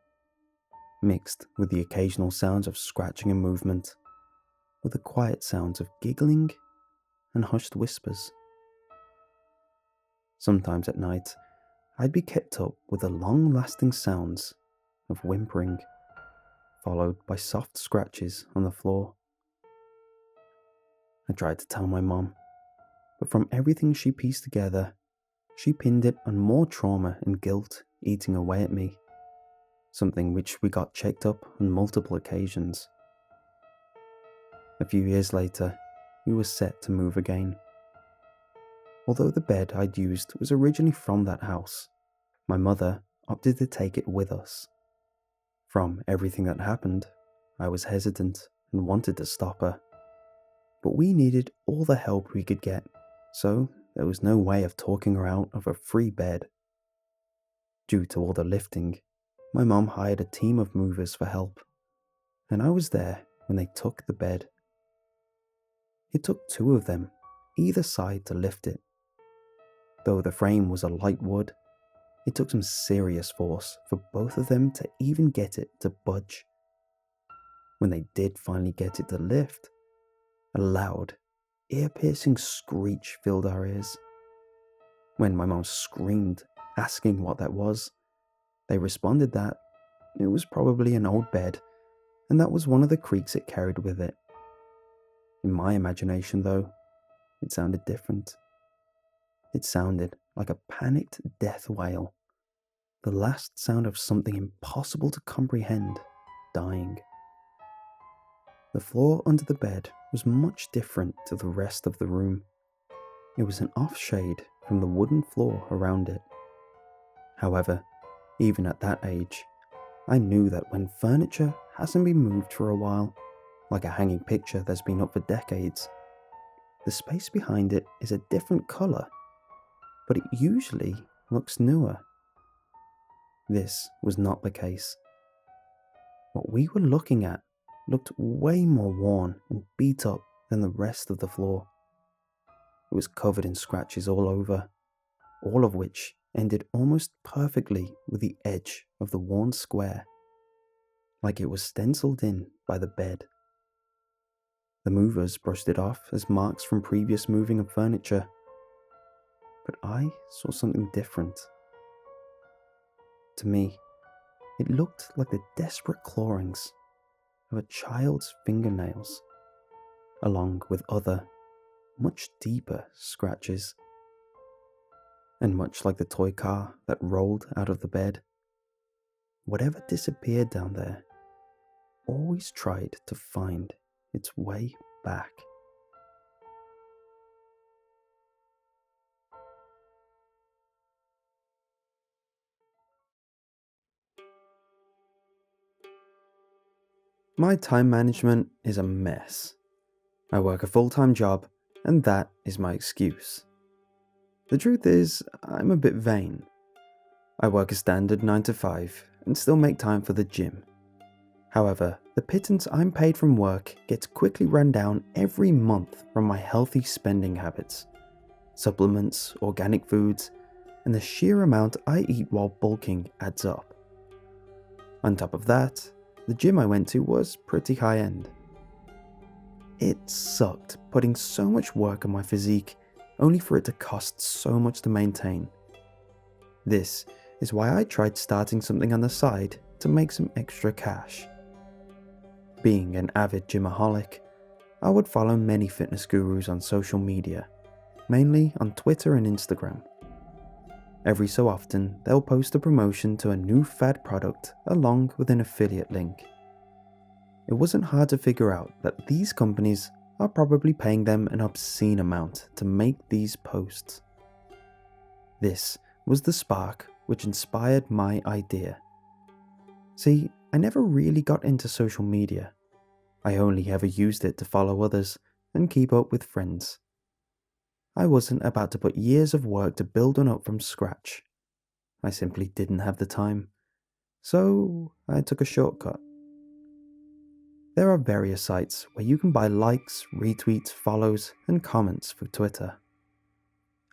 mixed with the occasional sounds of scratching and movement, with the quiet sounds of giggling and hushed whispers. Sometimes at night, I'd be kept up with the long-lasting sounds of whimpering, followed by soft scratches on the floor. I tried to tell my mom, but from everything she pieced together, she pinned it on more trauma and guilt eating away at me, something which we got checked up on multiple occasions. A few years later, we were set to move again. Although the bed I'd used was originally from that house, my mother opted to take it with us. From everything that happened, I was hesitant and wanted to stop her. But we needed all the help we could get, so there was no way of talking her out of a free bed. Due to all the lifting, my mom hired a team of movers for help, and I was there when they took the bed. It took 2 of them, either side, to lift it. Though the frame was a light wood, it took some serious force for both of them to even get it to budge. When they did finally get it to lift, a loud, ear-piercing screech filled our ears. When my mom screamed, asking what that was, they responded that it was probably an old bed, and that was one of the creaks it carried with it. In my imagination, though, it sounded different. It sounded like a panicked death wail, the last sound of something impossible to comprehend, dying. The floor under the bed was much different to the rest of the room. It was an off-shade from the wooden floor around it. However, even at that age, I knew that when furniture hasn't been moved for a while, like a hanging picture that's been up for decades, the space behind it is a different colour, but it usually looks newer. This was not the case. What we were looking at looked way more worn and beat up than the rest of the floor. It was covered in scratches all over, all of which ended almost perfectly with the edge of the worn square, like it was stenciled in by the bed. The movers brushed it off as marks from previous moving of furniture, but I saw something different. To me, it looked like the desperate clawings of a child's fingernails, along with other, much deeper scratches. And much like the toy car that rolled out of the bed, whatever disappeared down there always tried to find its way back. My time management is a mess. I work a full-time job, and that is my excuse. The truth is, I'm a bit vain. I work a standard 9 to 5 and still make time for the gym. However, the pittance I'm paid from work gets quickly run down every month from my healthy spending habits, supplements, organic foods, and the sheer amount I eat while bulking adds up. On top of that, the gym I went to was pretty high-end. It sucked putting so much work on my physique only for it to cost so much to maintain. This is why I tried starting something on the side to make some extra cash. Being an avid gymaholic, I would follow many fitness gurus on social media, mainly on Twitter and Instagram. Every so often, they'll post a promotion to a new fad product along with an affiliate link. It wasn't hard to figure out that these companies are probably paying them an obscene amount to make these posts. This was the spark which inspired my idea. See, I never really got into social media. I only ever used it to follow others and keep up with friends. I wasn't about to put years of work to build one up from scratch. I simply didn't have the time. So I took a shortcut. There are various sites where you can buy likes, retweets, follows, and comments for Twitter.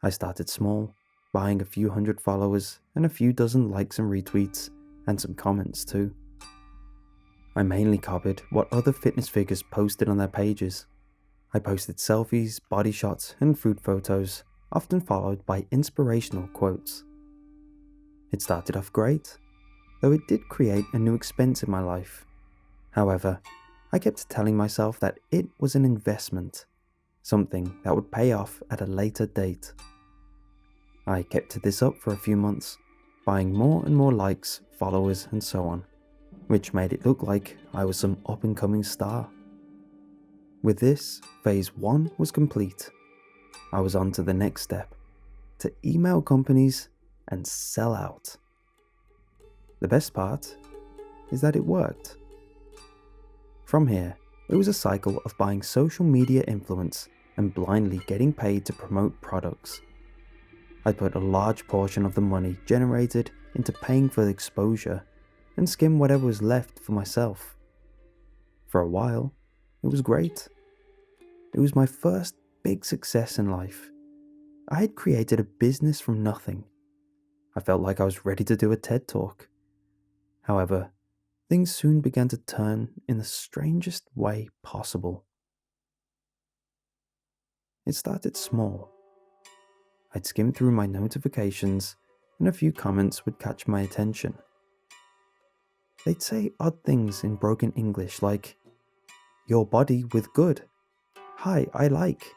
I started small, buying a few hundred followers and a few dozen likes and retweets, and some comments too. I mainly copied what other fitness figures posted on their pages. I posted selfies, body shots, and food photos, often followed by inspirational quotes. It started off great, though it did create a new expense in my life. However, I kept telling myself that it was an investment, something that would pay off at a later date. I kept this up for a few months, buying more and more likes, followers, and so on, which made it look like I was some up-and-coming star. With this, phase 1 was complete. I was on to the next step, to email companies and sell out. The best part is that it worked. From here, it was a cycle of buying social media influence and blindly getting paid to promote products. I put a large portion of the money generated into paying for the exposure and skimmed whatever was left for myself. For a while, it was great. It was my first big success in life. I had created a business from nothing. I felt like I was ready to do a TED Talk. However, things soon began to turn in the strangest way possible. It started small. I'd skim through my notifications and a few comments would catch my attention. They'd say odd things in broken English like, "Your body with good," "Hi, I like,"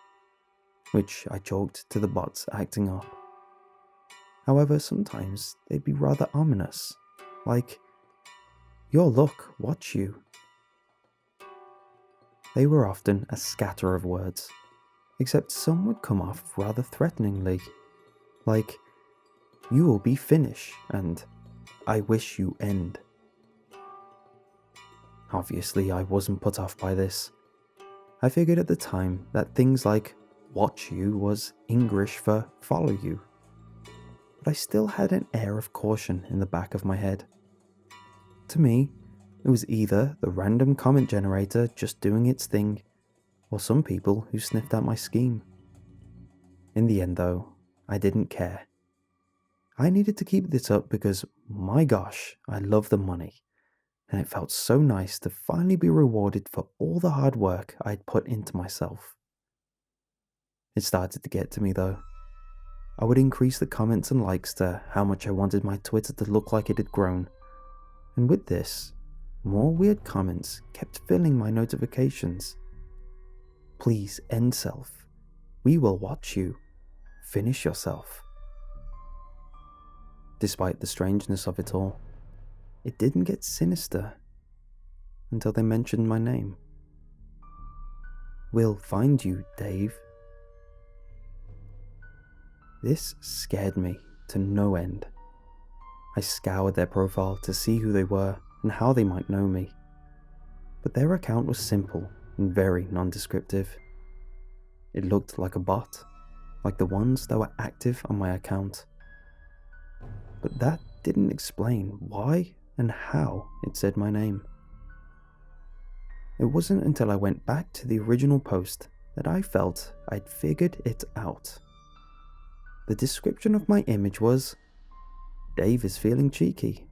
which I chalked to the bots acting up. However, sometimes they'd be rather ominous, like, "Your look, watch you." They were often a scatter of words, except some would come off rather threateningly, like, "You will be finish," and "I wish you end." Obviously, I wasn't put off by this. I figured at the time that things like "watch you" was English for "follow you." But I still had an air of caution in the back of my head. To me, it was either the random comment generator just doing its thing, or some people who sniffed out my scheme. In the end though, I didn't care. I needed to keep this up because, my gosh, I love the money, and it felt so nice to finally be rewarded for all the hard work I'd put into myself. It started to get to me though. I would increase the comments and likes to how much I wanted my Twitter to look like it had grown, and with this, more weird comments kept filling my notifications. "Please end self. We will watch you. Finish yourself." Despite the strangeness of it all, it didn't get sinister until they mentioned my name. "We'll find you, Dave." This scared me to no end. I scoured their profile to see who they were and how they might know me, but their account was simple and very non-descriptive. It looked like a bot, like the ones that were active on my account. But that didn't explain why and how it said my name. It wasn't until I went back to the original post that I felt I'd figured it out. The description of my image was, "Dave is feeling cheeky,"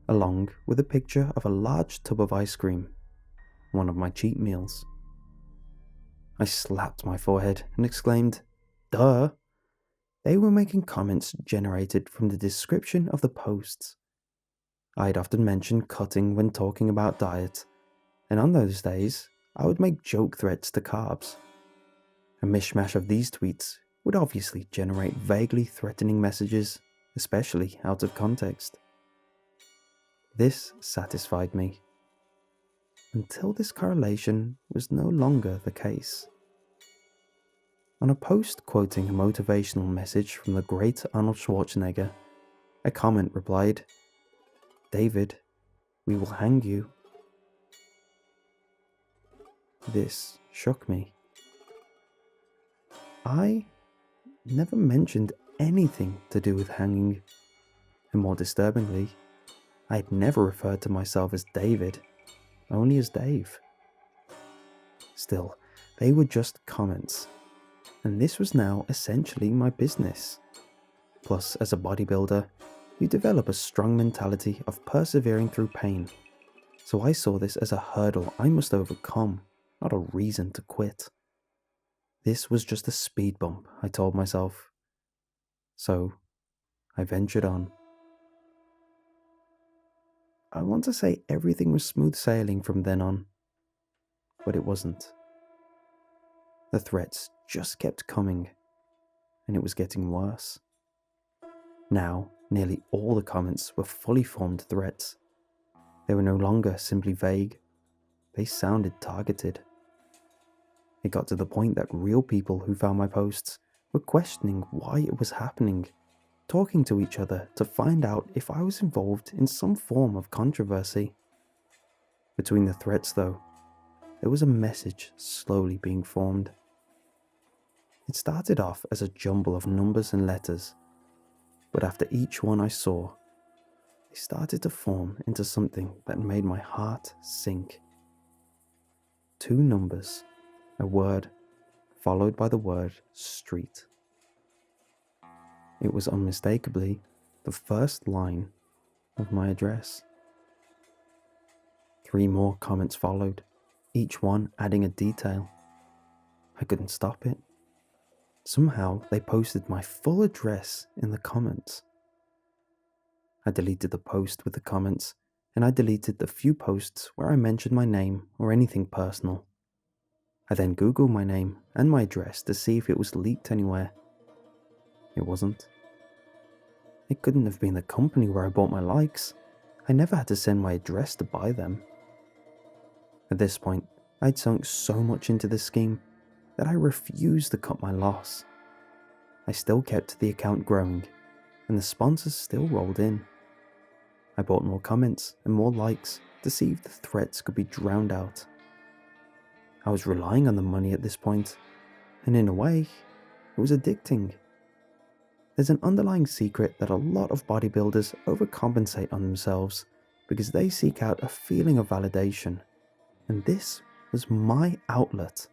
along with a picture of a large tub of ice cream, one of my cheat meals. I slapped my forehead and exclaimed, "Duh!" They were making comments generated from the description of the posts. I'd often mention cutting when talking about diet, and on those days, I would make joke threats to carbs. A mishmash of these tweets would obviously generate vaguely threatening messages, especially out of context. This satisfied me, until this correlation was no longer the case. On a post quoting a motivational message from the great Arnold Schwarzenegger, a comment replied, "David, we will hang you." This shook me. I never mentioned anything to do with hanging, And more disturbingly, I had never referred to myself as David, only as Dave. Still, they were just comments, and this was now essentially my business. Plus, as a bodybuilder, you develop a strong mentality of persevering through pain, so I saw this as a hurdle I must overcome, not a reason to quit. This was just a speed bump, I told myself. So, I ventured on. I want to say everything was smooth sailing from then on, but it wasn't. The threats just kept coming, and it was getting worse. Now, nearly all the comments were fully formed threats. They were no longer simply vague, they sounded targeted. It got to the point that real people who found my posts were questioning why it was happening, talking to each other to find out if I was involved in some form of controversy. Between the threats, though, there was a message slowly being formed. It started off as a jumble of numbers and letters, but after each one I saw, they started to form into something that made my heart sink. 2 numbers, a word, followed by the word street. It was unmistakably the first line of my address. 3 more comments followed, each one adding a detail. I couldn't stop it. Somehow they posted my full address in the comments. I deleted the post with the comments, and I deleted the few posts where I mentioned my name or anything personal. I then Googled my name and my address to see if it was leaked anywhere. It wasn't. It couldn't have been the company where I bought my likes. I never had to send my address to buy them. At this point, I'd sunk so much into the scheme that I refused to cut my loss. I still kept the account growing, and the sponsors still rolled in. I bought more comments and more likes to see if the threats could be drowned out. I was relying on the money at this point, and in a way, it was addicting. There's an underlying secret that a lot of bodybuilders overcompensate on themselves because they seek out a feeling of validation, and this was my outlet.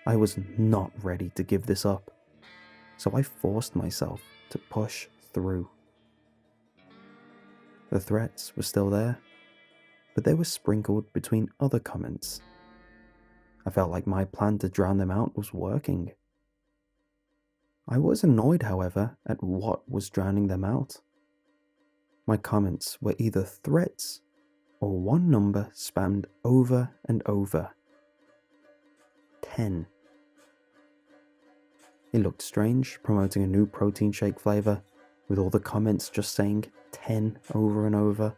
I was not ready to give this up, so I forced myself to push through. The threats were still there, but they were sprinkled between other comments. I felt like my plan to drown them out was working. I was annoyed, however, at what was drowning them out. My comments were either threats or one number spammed over and over. 10. It looked strange promoting a new protein shake flavor with all the comments just saying 10 over and over.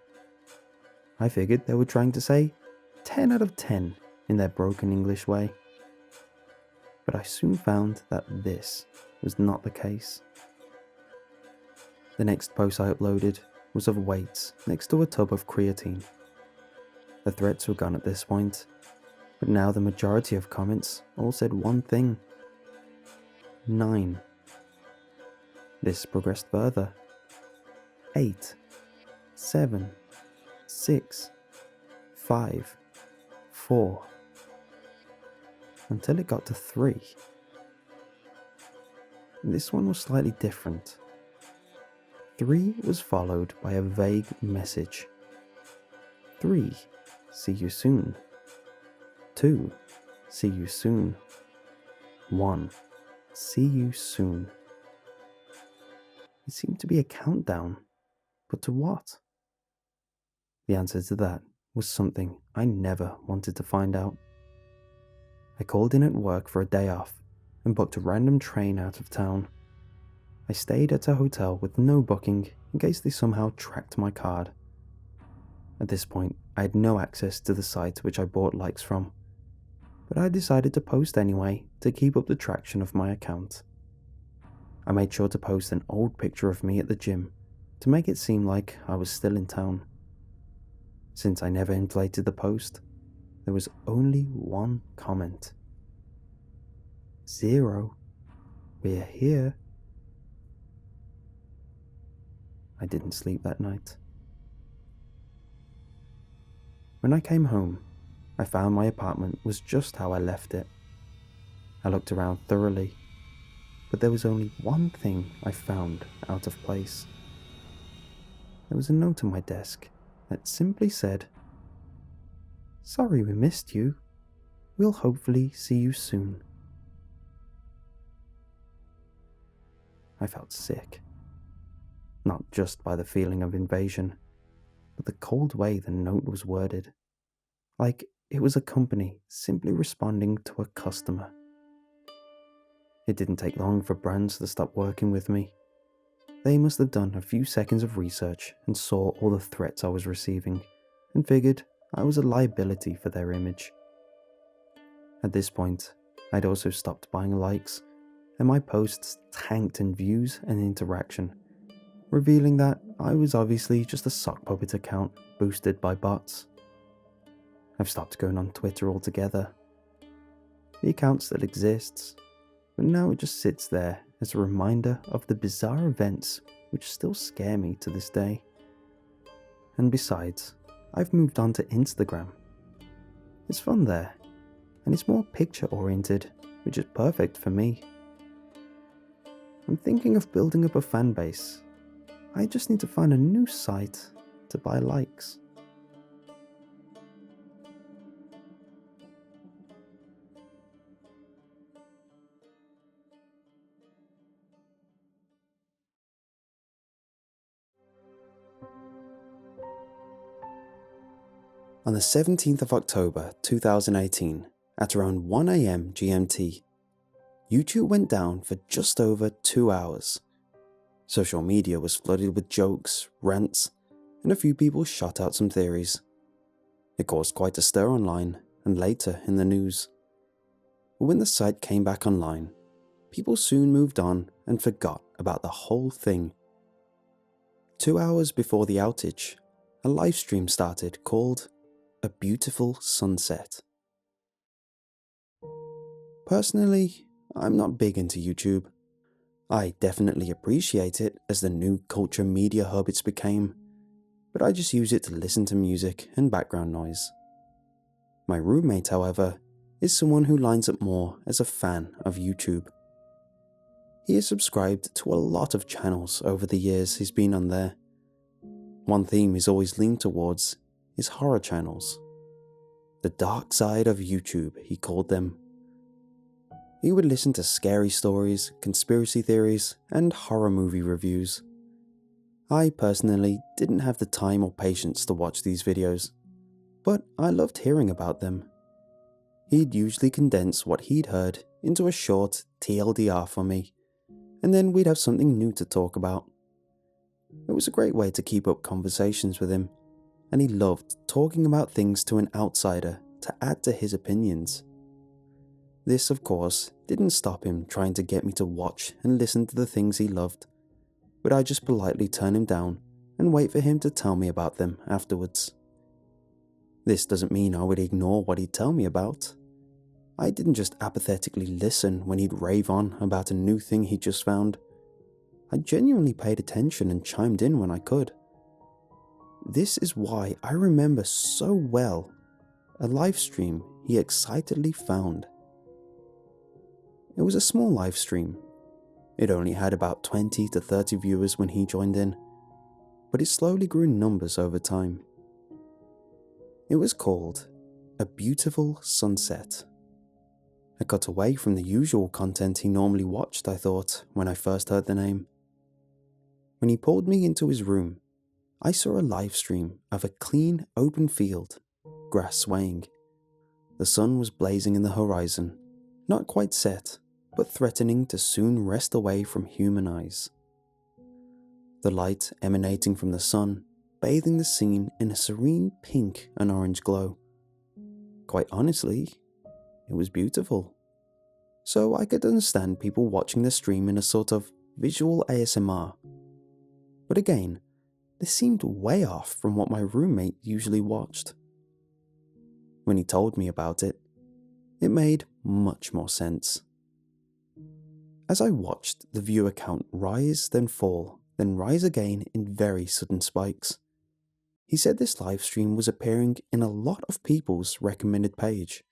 I figured they were trying to say 10 out of 10 in their broken English way. But I soon found that this was not the case. The next post I uploaded was of weights next to a tub of creatine. The threats were gone at this point, but now the majority of comments all said one thing: 9. This progressed further. 8, 7, 6, 5, 4, until it got to 3. This one was slightly different. 3 was followed by a vague message. 3, see you soon. 2, see you soon. 1, see you soon. It seemed to be a countdown, but to what? The answer to that was something I never wanted to find out. I called in at work for a day off and booked a random train out of town. I stayed at a hotel with no booking in case they somehow tracked my card. At this point, I had no access to the site which I bought likes from, but I decided to post anyway to keep up the traction of my account. I made sure to post an old picture of me at the gym to make it seem like I was still in town. Since I never inflated the post, there was only one comment. 0. We're here. I didn't sleep that night. When I came home, I found my apartment was just how I left it. I looked around thoroughly, but there was only one thing I found out of place. There was a note on my desk that simply said, "Sorry we missed you. We'll hopefully see you soon." I felt sick. Not just by the feeling of invasion, but the cold way the note was worded. Like it was a company simply responding to a customer. It didn't take long for brands to stop working with me. They must have done a few seconds of research and saw all the threats I was receiving and figured I was a liability for their image. At this point, I'd also stopped buying likes, and my posts tanked in views and interaction, revealing that I was obviously just a sock puppet account boosted by bots. I've stopped going on Twitter altogether. The account still exists, but now it just sits there as a reminder of the bizarre events which still scare me to this day. And besides, I've moved on to Instagram. It's fun there, and it's more picture-oriented, which is perfect for me. I'm thinking of building up a fan base. I just need to find a new site to buy likes. On the 17th of October 2018, at around 1 AM GMT, YouTube went down for just over 2 hours. Social media was flooded with jokes, rants, and a few people shot out some theories. It caused quite a stir online and later in the news. But when the site came back online, people soon moved on and forgot about the whole thing. 2 hours before the outage, a live stream started called A Beautiful Sunset. Personally, I'm not big into YouTube. I definitely appreciate it as the new culture media hub it's became, but I just use it to listen to music and background noise. My roommate, however, is someone who lines up more as a fan of YouTube. He is subscribed to a lot of channels over the years he's been on there. One theme he's always leaned towards is horror channels. The dark side of YouTube, he called them. He would listen to scary stories, conspiracy theories, and horror movie reviews. I personally didn't have the time or patience to watch these videos, but I loved hearing about them. He'd usually condense what he'd heard into a short TLDR for me, and then we'd have something new to talk about. It was a great way to keep up conversations with him, and he loved talking about things to an outsider to add to his opinions. This, of course, didn't stop him trying to get me to watch and listen to the things he loved, but I just politely turn him down and wait for him to tell me about them afterwards. This doesn't mean I would ignore what he'd tell me about. I didn't just apathetically listen when he'd rave on about a new thing he'd just found. I genuinely paid attention and chimed in when I could. This is why I remember so well a live stream he excitedly found. It was a small live stream. It only had about 20 to 30 viewers when he joined in, but it slowly grew in numbers over time. It was called A Beautiful Sunset. I got away from the usual content he normally watched, I thought, when I first heard the name. When he pulled me into his room, I saw a live stream of a clean, open field, grass swaying. The sun was blazing in the horizon, not quite set, but threatening to soon wrest away from human eyes. The light emanating from the sun, bathing the scene in a serene pink and orange glow. Quite honestly, it was beautiful. So I could understand people watching the stream in a sort of visual ASMR. But again, this seemed way off from what my roommate usually watched. When he told me about it, it made much more sense. As I watched the viewer count rise then fall then rise again in very sudden spikes. He said this livestream was appearing in a lot of people's recommended page.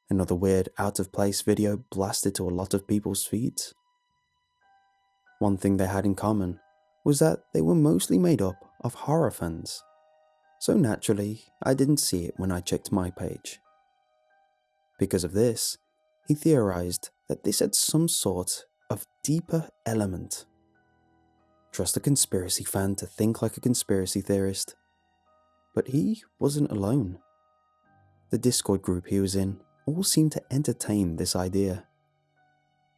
Another weird out-of-place video blasted to a lot of people's feeds. One thing they had in common was that they were mostly made up of horror fans. So naturally, I didn't see it when I checked my page. Because of this, he theorized that this had some sort of deeper element. Trust a conspiracy fan to think like a conspiracy theorist. But he wasn't alone. The Discord group he was in all seemed to entertain this idea.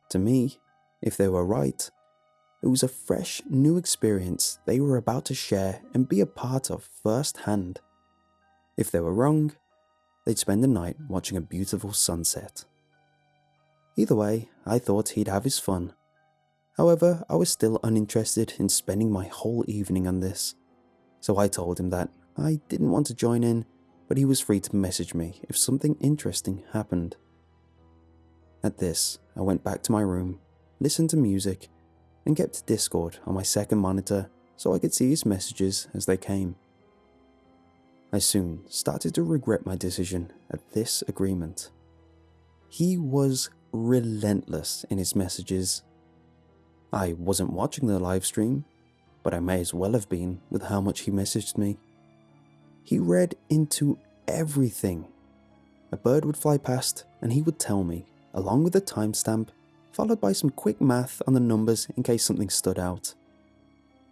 To me, if they were right, it was a fresh, new experience they were about to share and be a part of firsthand. If they were wrong, they'd spend the night watching a beautiful sunset. Either way, I thought he'd have his fun. However, I was still uninterested in spending my whole evening on this, so I told him that I didn't want to join in, but he was free to message me if something interesting happened. At this, I went back to my room, listened to music, and kept Discord on my second monitor so I could see his messages as they came. I soon started to regret my decision at this agreement. He was relentless in his messages. I wasn't watching the live stream, but I may as well have been with how much he messaged me. He read into everything. A bird would fly past and he would tell me, along with a timestamp, followed by some quick math on the numbers in case something stood out.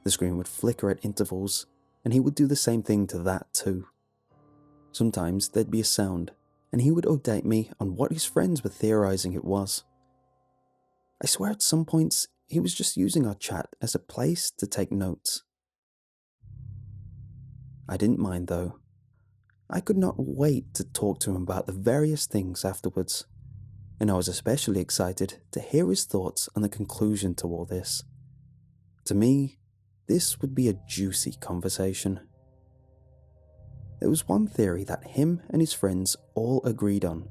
The screen would flicker at intervals, and he would do the same thing to that too. Sometimes there'd be a sound, and he would update me on what his friends were theorizing it was. I swear at some points he was just using our chat as a place to take notes. I didn't mind though. I could not wait to talk to him about the various things afterwards, and I was especially excited to hear his thoughts on the conclusion to all this. To me, this would be a juicy conversation. There was one theory that him and his friends all agreed on,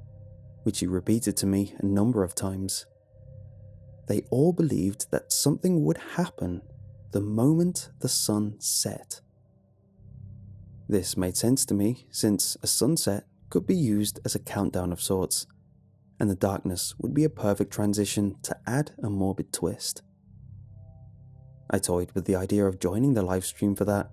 which he repeated to me a number of times. They all believed that something would happen the moment the sun set. This made sense to me since a sunset could be used as a countdown of sorts, and the darkness would be a perfect transition to add a morbid twist. I toyed with the idea of joining the livestream for that,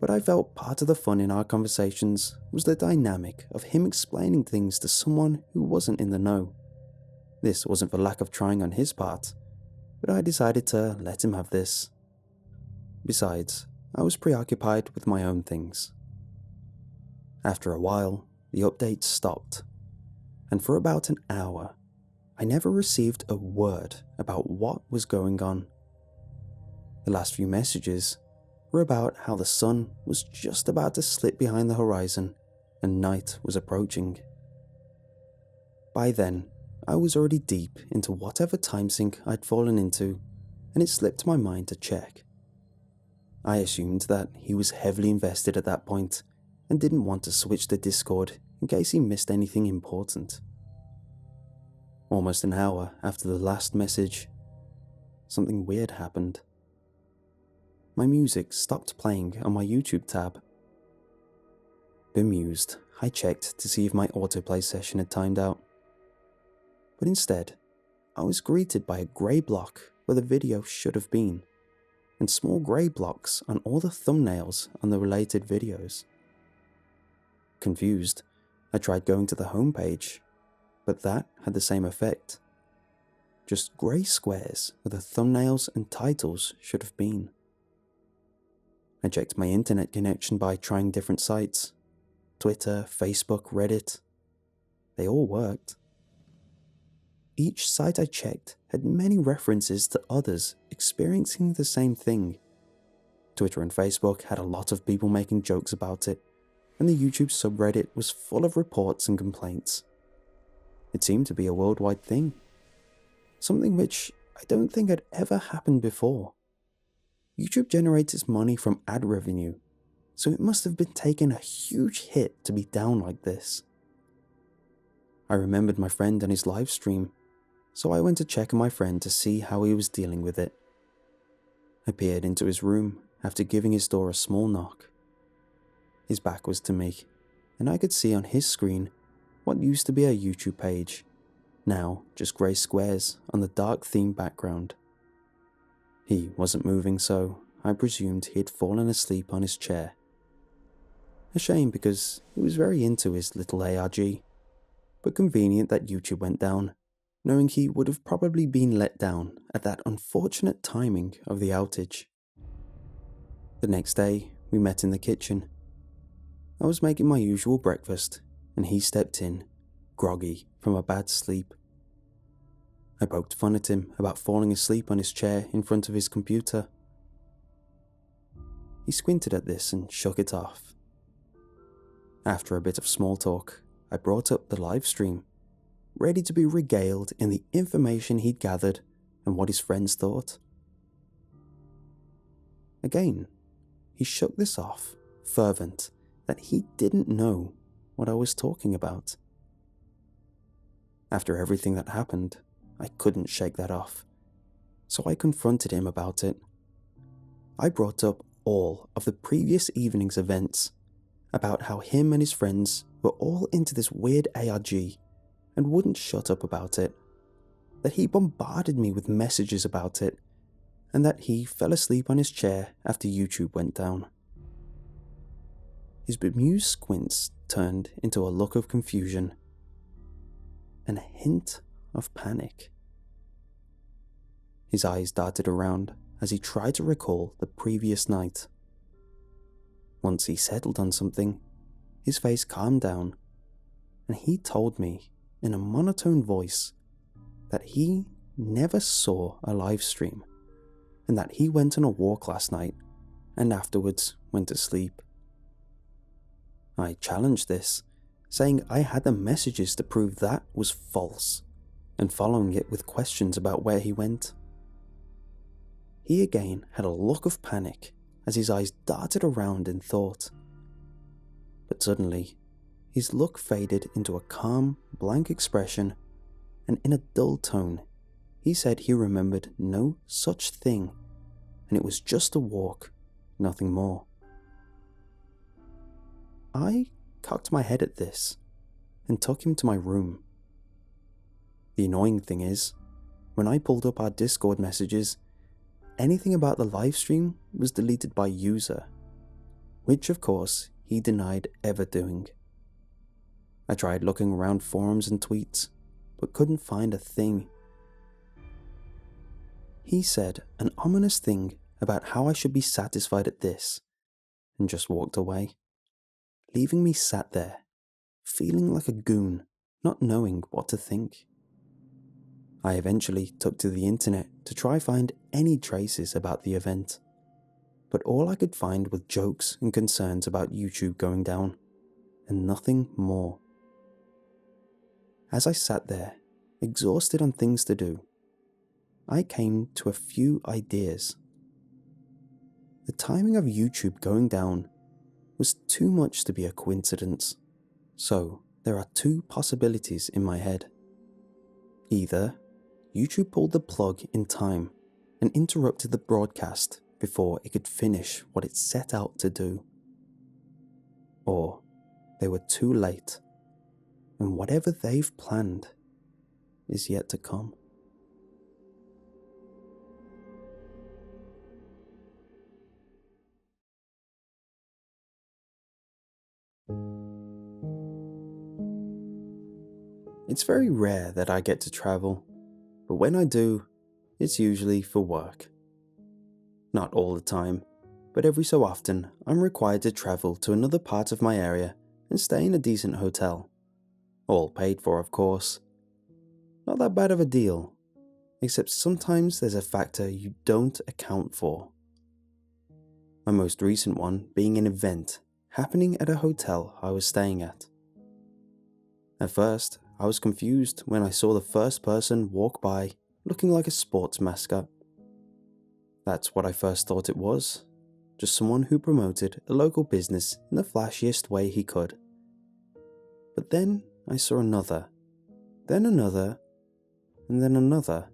but I felt part of the fun in our conversations was the dynamic of him explaining things to someone who wasn't in the know. This wasn't for lack of trying on his part, but I decided to let him have this. Besides, I was preoccupied with my own things. After a while, the updates stopped, and for about an hour, I never received a word about what was going on. The last few messages were about how the sun was just about to slip behind the horizon and night was approaching. By then, I was already deep into whatever time sink I'd fallen into, and it slipped my mind to check. I assumed that he was heavily invested at that point and didn't want to switch to Discord in case he missed anything important. Almost an hour after the last message, something weird happened. My music stopped playing on my YouTube tab. Bemused, I checked to see if my autoplay session had timed out. But instead, I was greeted by a grey block where the video should have been, and small grey blocks on all the thumbnails on the related videos. Confused, I tried going to the homepage, but that had the same effect. Just grey squares where the thumbnails and titles should have been. I checked my internet connection by trying different sites. Twitter, Facebook, Reddit. They all worked. Each site I checked had many references to others experiencing the same thing. Twitter and Facebook had a lot of people making jokes about it, and the YouTube subreddit was full of reports and complaints. It seemed to be a worldwide thing. Something which I don't think had ever happened before. YouTube generates its money from ad revenue, so it must have been taking a huge hit to be down like this. I remembered my friend and his live stream, so I went to check on my friend to see how he was dealing with it. I peered into his room after giving his door a small knock. His back was to me, and I could see on his screen what used to be a YouTube page, now just grey squares on the dark theme background. He wasn't moving, so I presumed he had fallen asleep on his chair. A shame because he was very into his little ARG, but convenient that YouTube went down, knowing he would have probably been let down at that unfortunate timing of the outage. The next day, we met in the kitchen. I was making my usual breakfast, and he stepped in, groggy from a bad sleep. I poked fun at him about falling asleep on his chair in front of his computer. He squinted at this and shook it off. After a bit of small talk, I brought up the live stream, ready to be regaled in the information he'd gathered and what his friends thought. Again, he shook this off, fervent that he didn't know what I was talking about. After everything that happened, I couldn't shake that off, so I confronted him about it. I brought up all of the previous evening's events, about how him and his friends were all into this weird ARG and wouldn't shut up about it, that he bombarded me with messages about it, and that he fell asleep on his chair after YouTube went down. His bemused squints turned into a look of confusion and a hint of panic. His eyes darted around as he tried to recall the previous night. Once he settled on something, his face calmed down, and he told me in a monotone voice that he never saw a live stream, and that he went on a walk last night and afterwards went to sleep. I challenged this, saying I had the messages to prove that was false, and following it with questions about where he went. He again had a look of panic as his eyes darted around in thought. But suddenly, his look faded into a calm, blank expression, and in a dull tone, he said he remembered no such thing, and it was just a walk, nothing more. I cocked my head at this and took him to my room. The annoying thing is, when I pulled up our Discord messages, anything about the livestream was deleted by user, which of course he denied ever doing. I tried looking around forums and tweets, but couldn't find a thing. He said an ominous thing about how I should be satisfied at this, and just walked away, leaving me sat there, feeling like a goon, not knowing what to think. I eventually took to the internet to try find any traces about the event, but all I could find were jokes and concerns about YouTube going down, and nothing more. As I sat there, exhausted on things to do, I came to a few ideas. The timing of YouTube going down was too much to be a coincidence, so there are two possibilities in my head. Either YouTube pulled the plug in time and interrupted the broadcast before it could finish what it set out to do, or they were too late, and whatever they've planned is yet to come. It's very rare that I get to travel, but when I do, it's usually for work. Not all the time, but every so often I'm required to travel to another part of my area and stay in a decent hotel. All paid for, of course. Not that bad of a deal, except sometimes there's a factor you don't account for. My most recent one being an event happening at a hotel I was staying at. At first, I was confused when I saw the first person walk by looking like a sports mascot. That's what I first thought it was, just someone who promoted a local business in the flashiest way he could. But then I saw another, then another, and then another.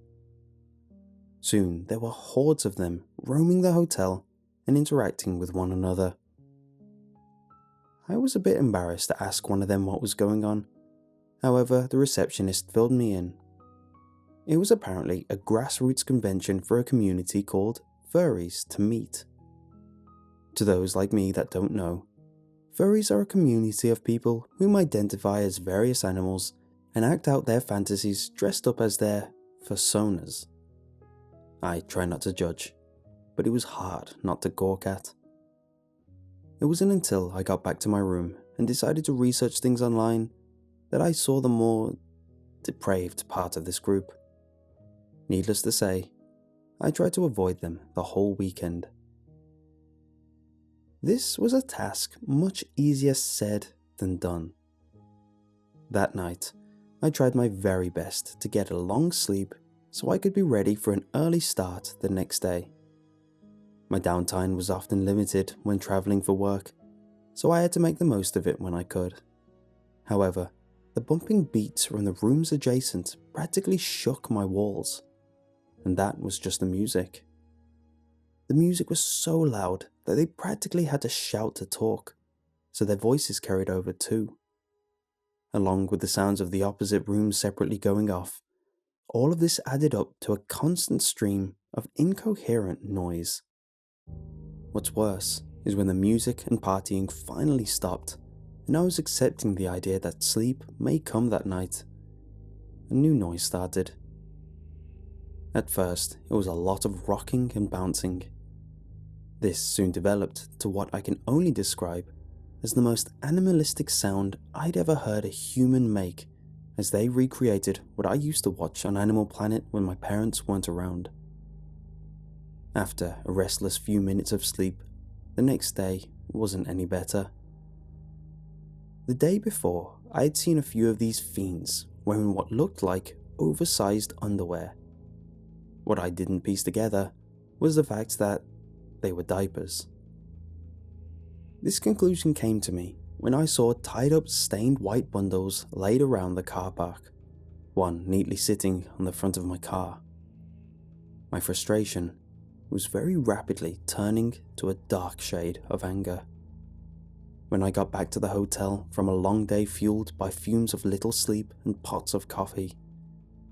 Soon there were hordes of them roaming the hotel and interacting with one another. I was a bit embarrassed to ask one of them what was going on. However, the receptionist filled me in. It was apparently a grassroots convention for a community called Furries to meet. To those like me that don't know, furries are a community of people whom identify as various animals and act out their fantasies dressed up as their personas. I try not to judge, but it was hard not to gawk at. It wasn't until I got back to my room and decided to research things online that I saw the more depraved part of this group. Needless to say, I tried to avoid them the whole weekend. This was a task much easier said than done. That night, I tried my very best to get a long sleep so I could be ready for an early start the next day. My downtime was often limited when traveling for work, so I had to make the most of it when I could. However, the bumping beats from the rooms adjacent practically shook my walls, and that was just the music. The music was so loud that they practically had to shout to talk, so their voices carried over too. Along with the sounds of the opposite rooms separately going off, all of this added up to a constant stream of incoherent noise. What's worse is when the music and partying finally stopped, and I was accepting the idea that sleep may come that night, a new noise started. At first, it was a lot of rocking and bouncing. This soon developed to what I can only describe as the most animalistic sound I'd ever heard a human make, as they recreated what I used to watch on Animal Planet when my parents weren't around. After a restless few minutes of sleep, the next day wasn't any better. The day before, I had seen a few of these fiends wearing what looked like oversized underwear. What I didn't piece together was the fact that they were diapers. This conclusion came to me when I saw tied up stained white bundles laid around the car park, one neatly sitting on the front of my car. My frustration was very rapidly turning to a dark shade of anger. When I got back to the hotel from a long day fueled by fumes of little sleep and pots of coffee,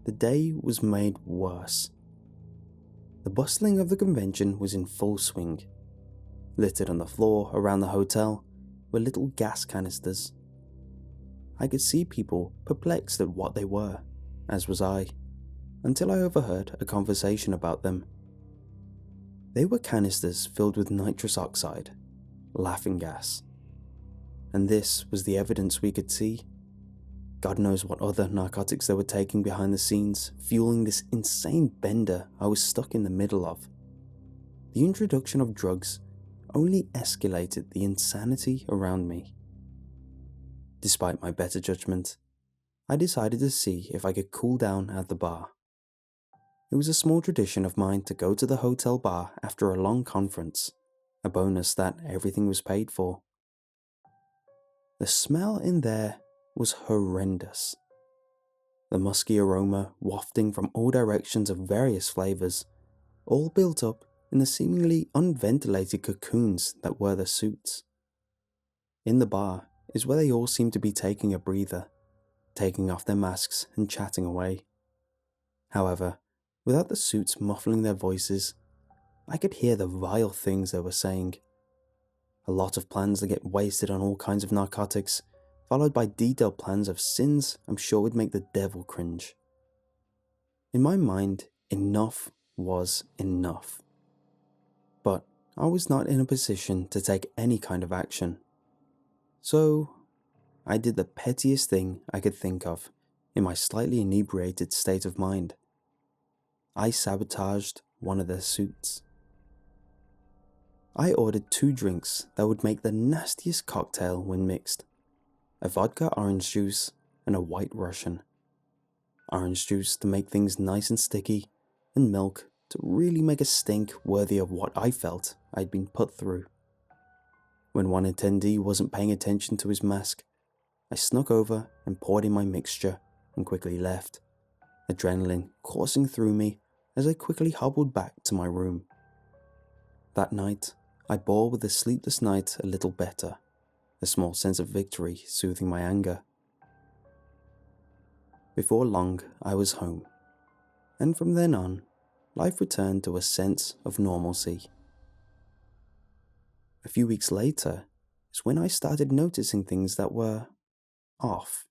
the day was made worse. The bustling of the convention was in full swing. Littered on the floor around the hotel were little gas canisters. I could see people perplexed at what they were, as was I, until I overheard a conversation about them. They were canisters filled with nitrous oxide, laughing gas. And this was the evidence we could see. God knows what other narcotics they were taking behind the scenes, fueling this insane bender I was stuck in the middle of. The introduction of drugs only escalated the insanity around me. Despite my better judgment, I decided to see if I could cool down at the bar. It was a small tradition of mine to go to the hotel bar after a long conference, a bonus that everything was paid for. The smell in there was horrendous. The musky aroma wafting from all directions of various flavors, all built up in the seemingly unventilated cocoons that were the suits. In the bar is where they all seemed to be taking a breather, taking off their masks and chatting away. However, without the suits muffling their voices, I could hear the vile things they were saying. A lot of plans to get wasted on all kinds of narcotics, followed by detailed plans of sins I'm sure would make the devil cringe. In my mind, enough was enough. But I was not in a position to take any kind of action. So, I did the pettiest thing I could think of in my slightly inebriated state of mind. I sabotaged one of their suits. I ordered 2 drinks that would make the nastiest cocktail when mixed. A vodka orange juice and a white Russian. Orange juice to make things nice and sticky, and milk to really make a stink worthy of what I felt I'd been put through. When one attendee wasn't paying attention to his mask, I snuck over and poured in my mixture and quickly left, adrenaline coursing through me as I quickly hobbled back to my room. That night, I bore with the sleepless night a little better, a small sense of victory soothing my anger. Before long, I was home, and from then on, life returned to a sense of normalcy. A few weeks later is when I started noticing things that were off.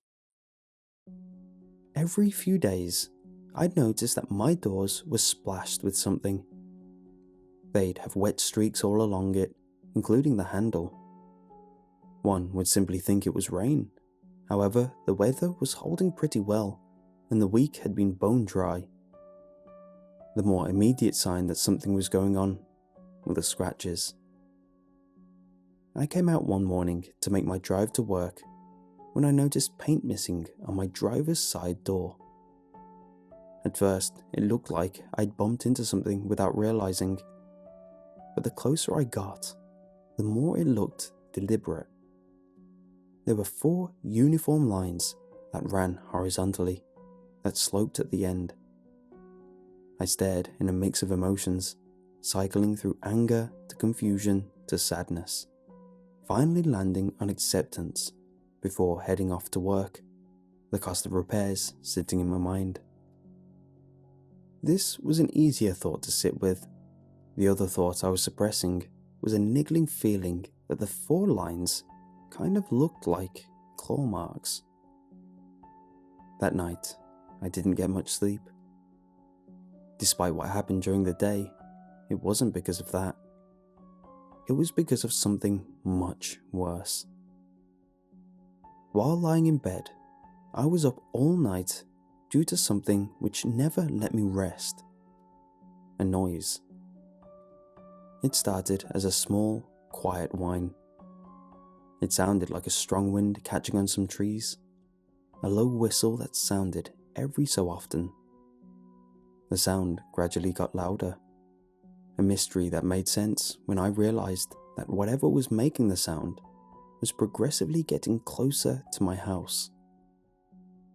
Every few days, I'd notice that my doors were splashed with something. They'd have wet streaks all along it, including the handle. One would simply think it was rain. However, the weather was holding pretty well, and the week had been bone dry. The more immediate sign that something was going on were the scratches. I came out one morning to make my drive to work when I noticed paint missing on my driver's side door. At first, it looked like I'd bumped into something without realizing, but the closer I got, the more it looked deliberate. There were 4 uniform lines that ran horizontally, that sloped at the end. I stared in a mix of emotions, cycling through anger to confusion to sadness, finally landing on acceptance before heading off to work, the cost of repairs sitting in my mind. This was an easier thought to sit with. The other thought I was suppressing was a niggling feeling that the 4 lines kind of looked like claw marks. That night, I didn't get much sleep. Despite what happened during the day, it wasn't because of that. It was because of something much worse. While lying in bed, I was up all night due to something which never let me rest. A noise. It started as a small, quiet whine. It sounded like a strong wind catching on some trees, a low whistle that sounded every so often. The sound gradually got louder, a mystery that made sense when I realized that whatever was making the sound was progressively getting closer to my house.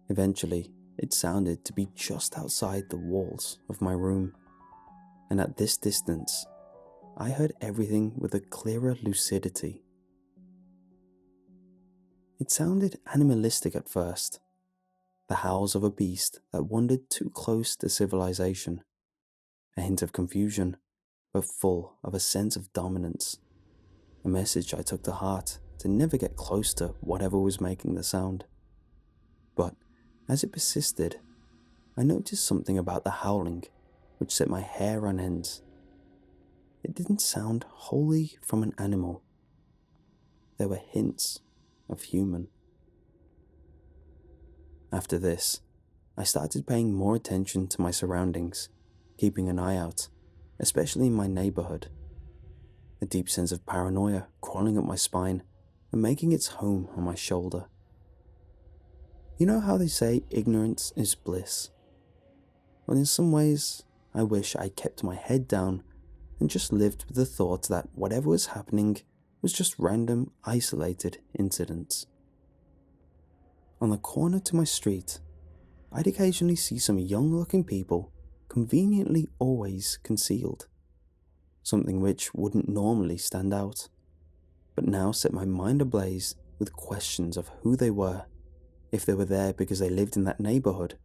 Eventually, it sounded to be just outside the walls of my room, and at this distance, I heard everything with a clearer lucidity. It sounded animalistic at first, the howls of a beast that wandered too close to civilization, a hint of confusion, but full of a sense of dominance, a message I took to heart to never get close to whatever was making the sound. But as it persisted, I noticed something about the howling which set my hair on end. It didn't sound wholly from an animal. There were hints of human. After this, I started paying more attention to my surroundings, keeping an eye out, especially in my neighborhood. A deep sense of paranoia crawling up my spine and making its home on my shoulder. You know how they say ignorance is bliss? Well, in some ways, I wish I kept my head down and just lived with the thought that whatever was happening was just random, isolated incidents. On the corner to my street, I'd occasionally see some young-looking people conveniently always concealed, something which wouldn't normally stand out, but now set my mind ablaze with questions of who they were, if they were there because they lived in that neighborhood,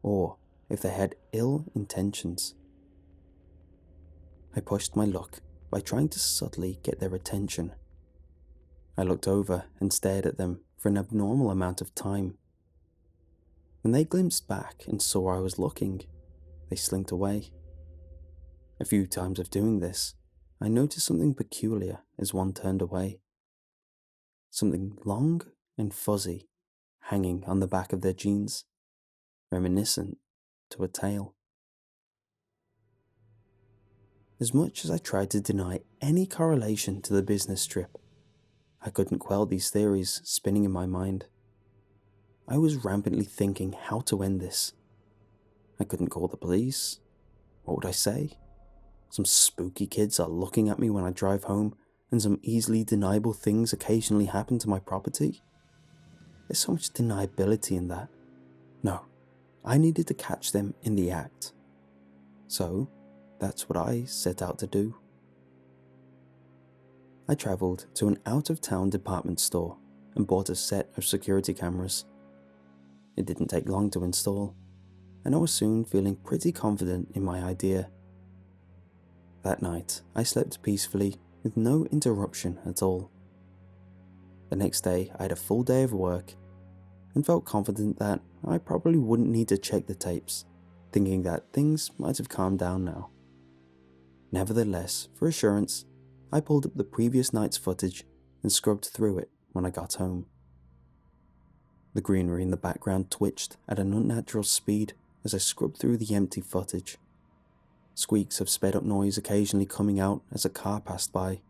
or if they had ill intentions. I pushed my luck by trying to subtly get their attention. I looked over and stared at them for an abnormal amount of time. When they glimpsed back and saw I was looking, they slinked away. A few times of doing this, I noticed something peculiar as one turned away. Something long and fuzzy hanging on the back of their jeans, reminiscent to a tail. As much as I tried to deny any correlation to the business trip, I couldn't quell these theories spinning in my mind. I was rampantly thinking how to end this. I couldn't call the police. What would I say? Some spooky kids are looking at me when I drive home, and some easily deniable things occasionally happen to my property? There's so much deniability in that. No, I needed to catch them in the act. So, that's what I set out to do. I travelled to an out-of-town department store and bought a set of security cameras. It didn't take long to install, and I was soon feeling pretty confident in my idea. That night, I slept peacefully with no interruption at all. The next day, I had a full day of work and felt confident that I probably wouldn't need to check the tapes, thinking that things might have calmed down now. Nevertheless, for assurance, I pulled up the previous night's footage and scrubbed through it when I got home. The greenery in the background twitched at an unnatural speed as I scrubbed through the empty footage. Squeaks of sped up noise occasionally coming out as a car passed by.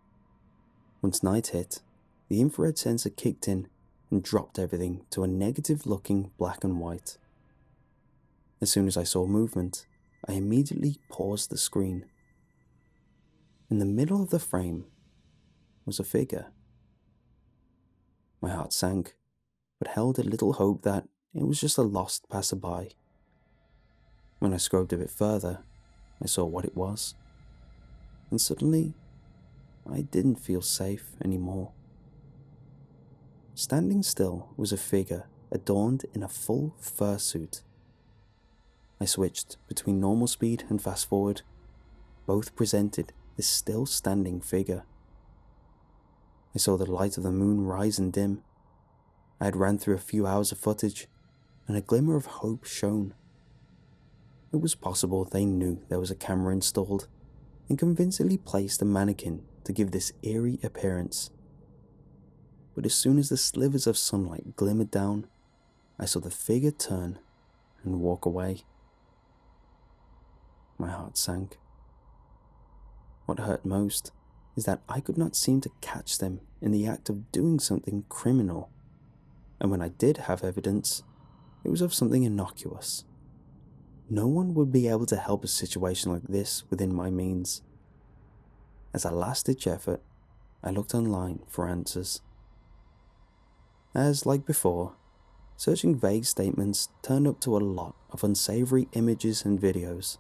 Once night hit, the infrared sensor kicked in and dropped everything to a negative-looking black and white. As soon as I saw movement, I immediately paused the screen. In the middle of the frame was a figure. My heart sank, but held a little hope that it was just a lost passerby. When I scrubbed a bit further, I saw what it was, and suddenly, I didn't feel safe anymore. Standing still was a figure adorned in a full fursuit. I switched between normal speed and fast forward. Both presented this still standing figure. I saw the light of the moon rise and dim. I had ran through a few hours of footage, and a glimmer of hope shone. It was possible they knew there was a camera installed and convincingly placed a mannequin to give this eerie appearance. But as soon as the slivers of sunlight glimmered down, I saw the figure turn and walk away. My heart sank. What hurt most is that I could not seem to catch them in the act of doing something criminal, and when I did have evidence, it was of something innocuous. No one would be able to help a situation like this within my means. As a last-ditch effort, I looked online for answers. As like before, searching vague statements turned up to a lot of unsavory images and videos.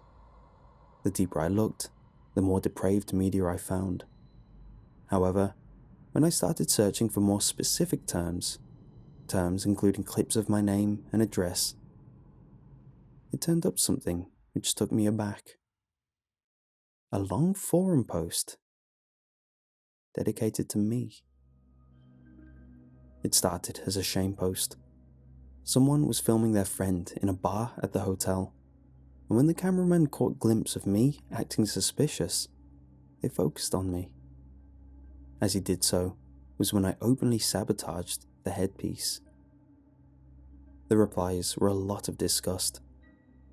The deeper I looked, the more depraved media I found. However, when I started searching for more specific terms including clips of my name and address, it turned up something which took me aback. A long forum post dedicated to me. It started as a shame post. Someone was filming their friend in a bar at the hotel, and when the cameraman caught a glimpse of me acting suspicious, they focused on me. As he did so was when I openly sabotaged the headpiece. The replies were a lot of disgust,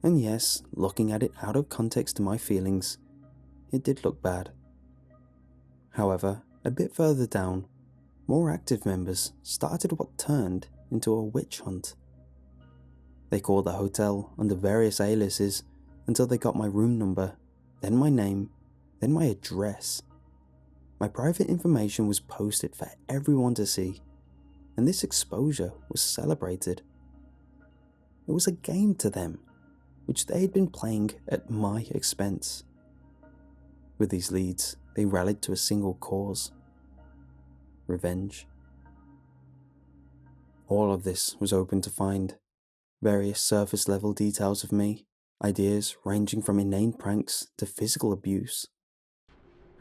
and yes, looking at it out of context to my feelings, it did look bad. However, a bit further down, more active members started what turned into a witch hunt. They called the hotel under various aliases until they got my room number, then my name, then my address. My private information was posted for everyone to see, and this exposure was celebrated. It was a game to them, which they had been playing at my expense. With these leads, they rallied to a single cause: revenge. All of this was open to find. Various surface-level details of me, ideas ranging from inane pranks to physical abuse.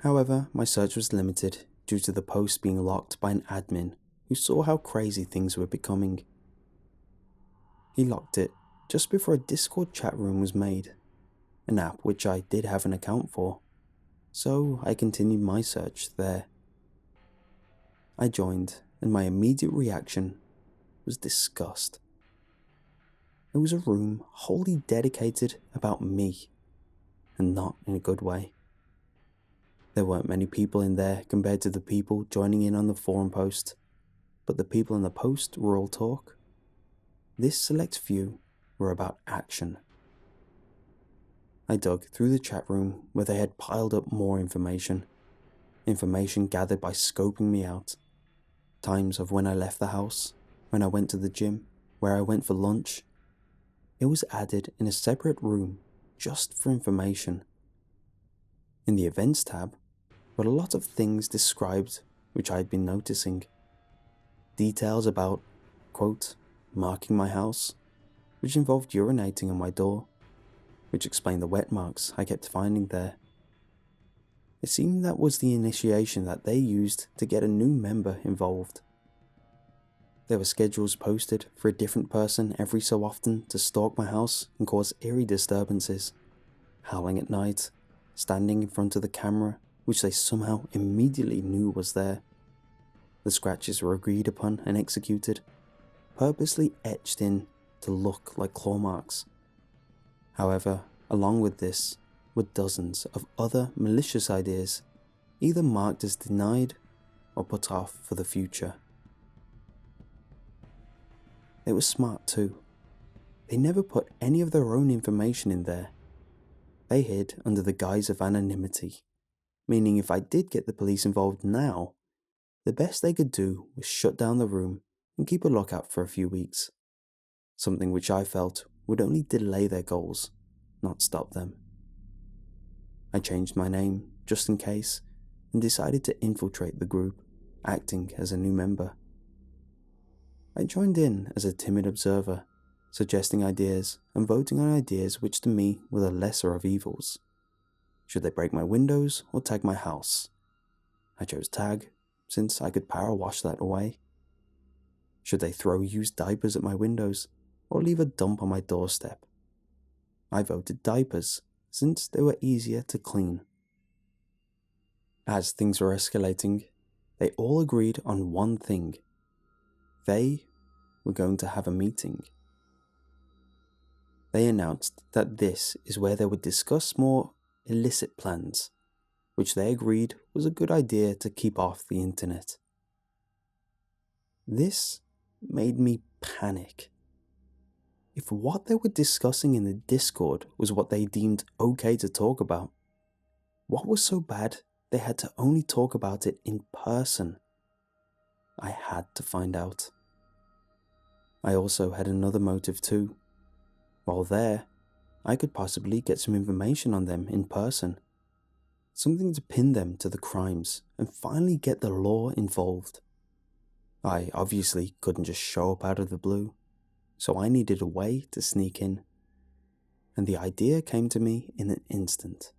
However, my search was limited due to the post being locked by an admin who saw how crazy things were becoming. He locked it just before a Discord chat room was made, an app which I did have an account for, so I continued my search there. I joined, and my immediate reaction was disgust. It was a room wholly dedicated about me, and not in a good way. There weren't many people in there compared to the people joining in on the forum post, but the people in the post were all talk. This select few were about action. I dug through the chat room where they had piled up more information gathered by scoping me out. Times of when I left the house, when I went to the gym, where I went for lunch. It was added in a separate room just for information. In the events tab were a lot of things described which I had been noticing. Details about, quote, marking my house, which involved urinating on my door, which explained the wet marks I kept finding there. It seemed that was the initiation that they used to get a new member involved. There were schedules posted for a different person every so often to stalk my house and cause eerie disturbances, howling at night, standing in front of the camera, which they somehow immediately knew was there. The scratches were agreed upon and executed, purposely etched in to look like claw marks. However, along with this were dozens of other malicious ideas, either marked as denied or put off for the future. They were smart too. They never put any of their own information in there. They hid under the guise of anonymity, meaning if I did get the police involved now, the best they could do was shut down the room and keep a lookout for a few weeks, something which I felt would only delay their goals, not stop them. I changed my name, just in case, and decided to infiltrate the group, acting as a new member. I joined in as a timid observer, suggesting ideas and voting on ideas which to me were the lesser of evils. Should they break my windows or tag my house? I chose tag, since I could power wash that away. Should they throw used diapers at my windows or leave a dump on my doorstep? I voted diapers, since they were easier to clean. As things were escalating, they all agreed on one thing. They were going to have a meeting. They announced that this is where they would discuss more illicit plans, which they agreed was a good idea to keep off the internet. This made me panic. If what they were discussing in the Discord was what they deemed okay to talk about, what was so bad they had to only talk about it in person? I had to find out. I also had another motive too. While there, I could possibly get some information on them in person. Something to pin them to the crimes and finally get the law involved. I obviously couldn't just show up out of the blue, so I needed a way to sneak in. And the idea came to me in an instant.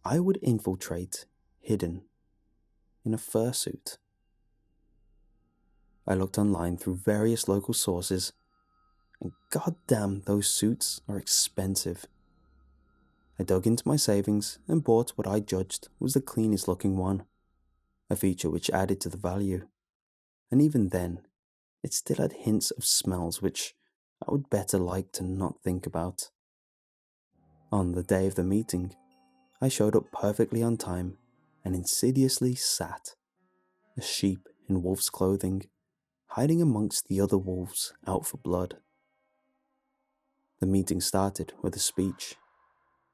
I would infiltrate, hidden, in a fursuit. I looked online through various local sources, and goddamn, those suits are expensive. I dug into my savings and bought what I judged was the cleanest looking one, a feature which added to the value. And even then, it still had hints of smells which I would better like to not think about. On the day of the meeting, I showed up perfectly on time and insidiously sat, a sheep in wolf's clothing, hiding amongst the other wolves out for blood. The meeting started with a speech.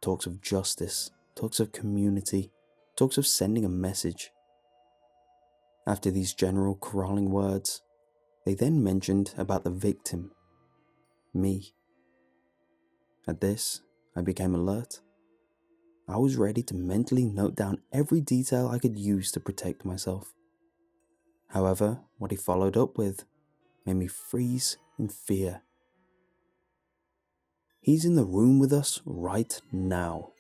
Talks of justice, talks of community, talks of sending a message. After these general corralling words, they then mentioned about the victim, me. At this, I became alert. I was ready to mentally note down every detail I could use to protect myself. However, what he followed up with made me freeze in fear. He's in the room with us right now.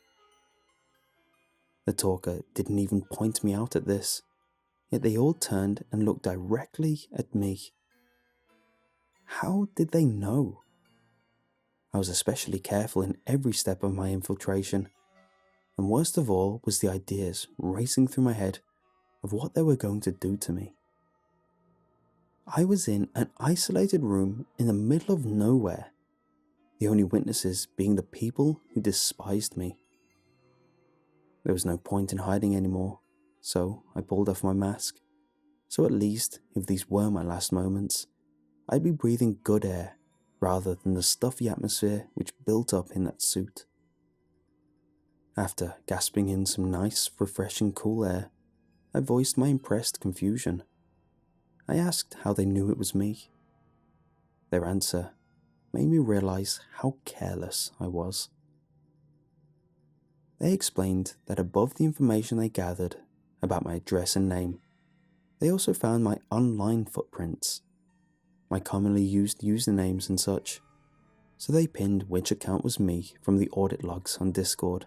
The talker didn't even point me out at this, yet they all turned and looked directly at me. How did they know? I was especially careful in every step of my infiltration, and worst of all was the ideas racing through my head of what they were going to do to me. I was in an isolated room in the middle of nowhere, the only witnesses being the people who despised me. There was no point in hiding anymore, so I pulled off my mask. So at least, if these were my last moments, I'd be breathing good air rather than the stuffy atmosphere which built up in that suit. After gasping in some nice, refreshing cool air, I voiced my impressed confusion. I asked how they knew it was me. Their answer made me realize how careless I was. They explained that above the information they gathered about my address and name, they also found my online footprints, my commonly used usernames and such, so they pinned which account was me from the audit logs on Discord.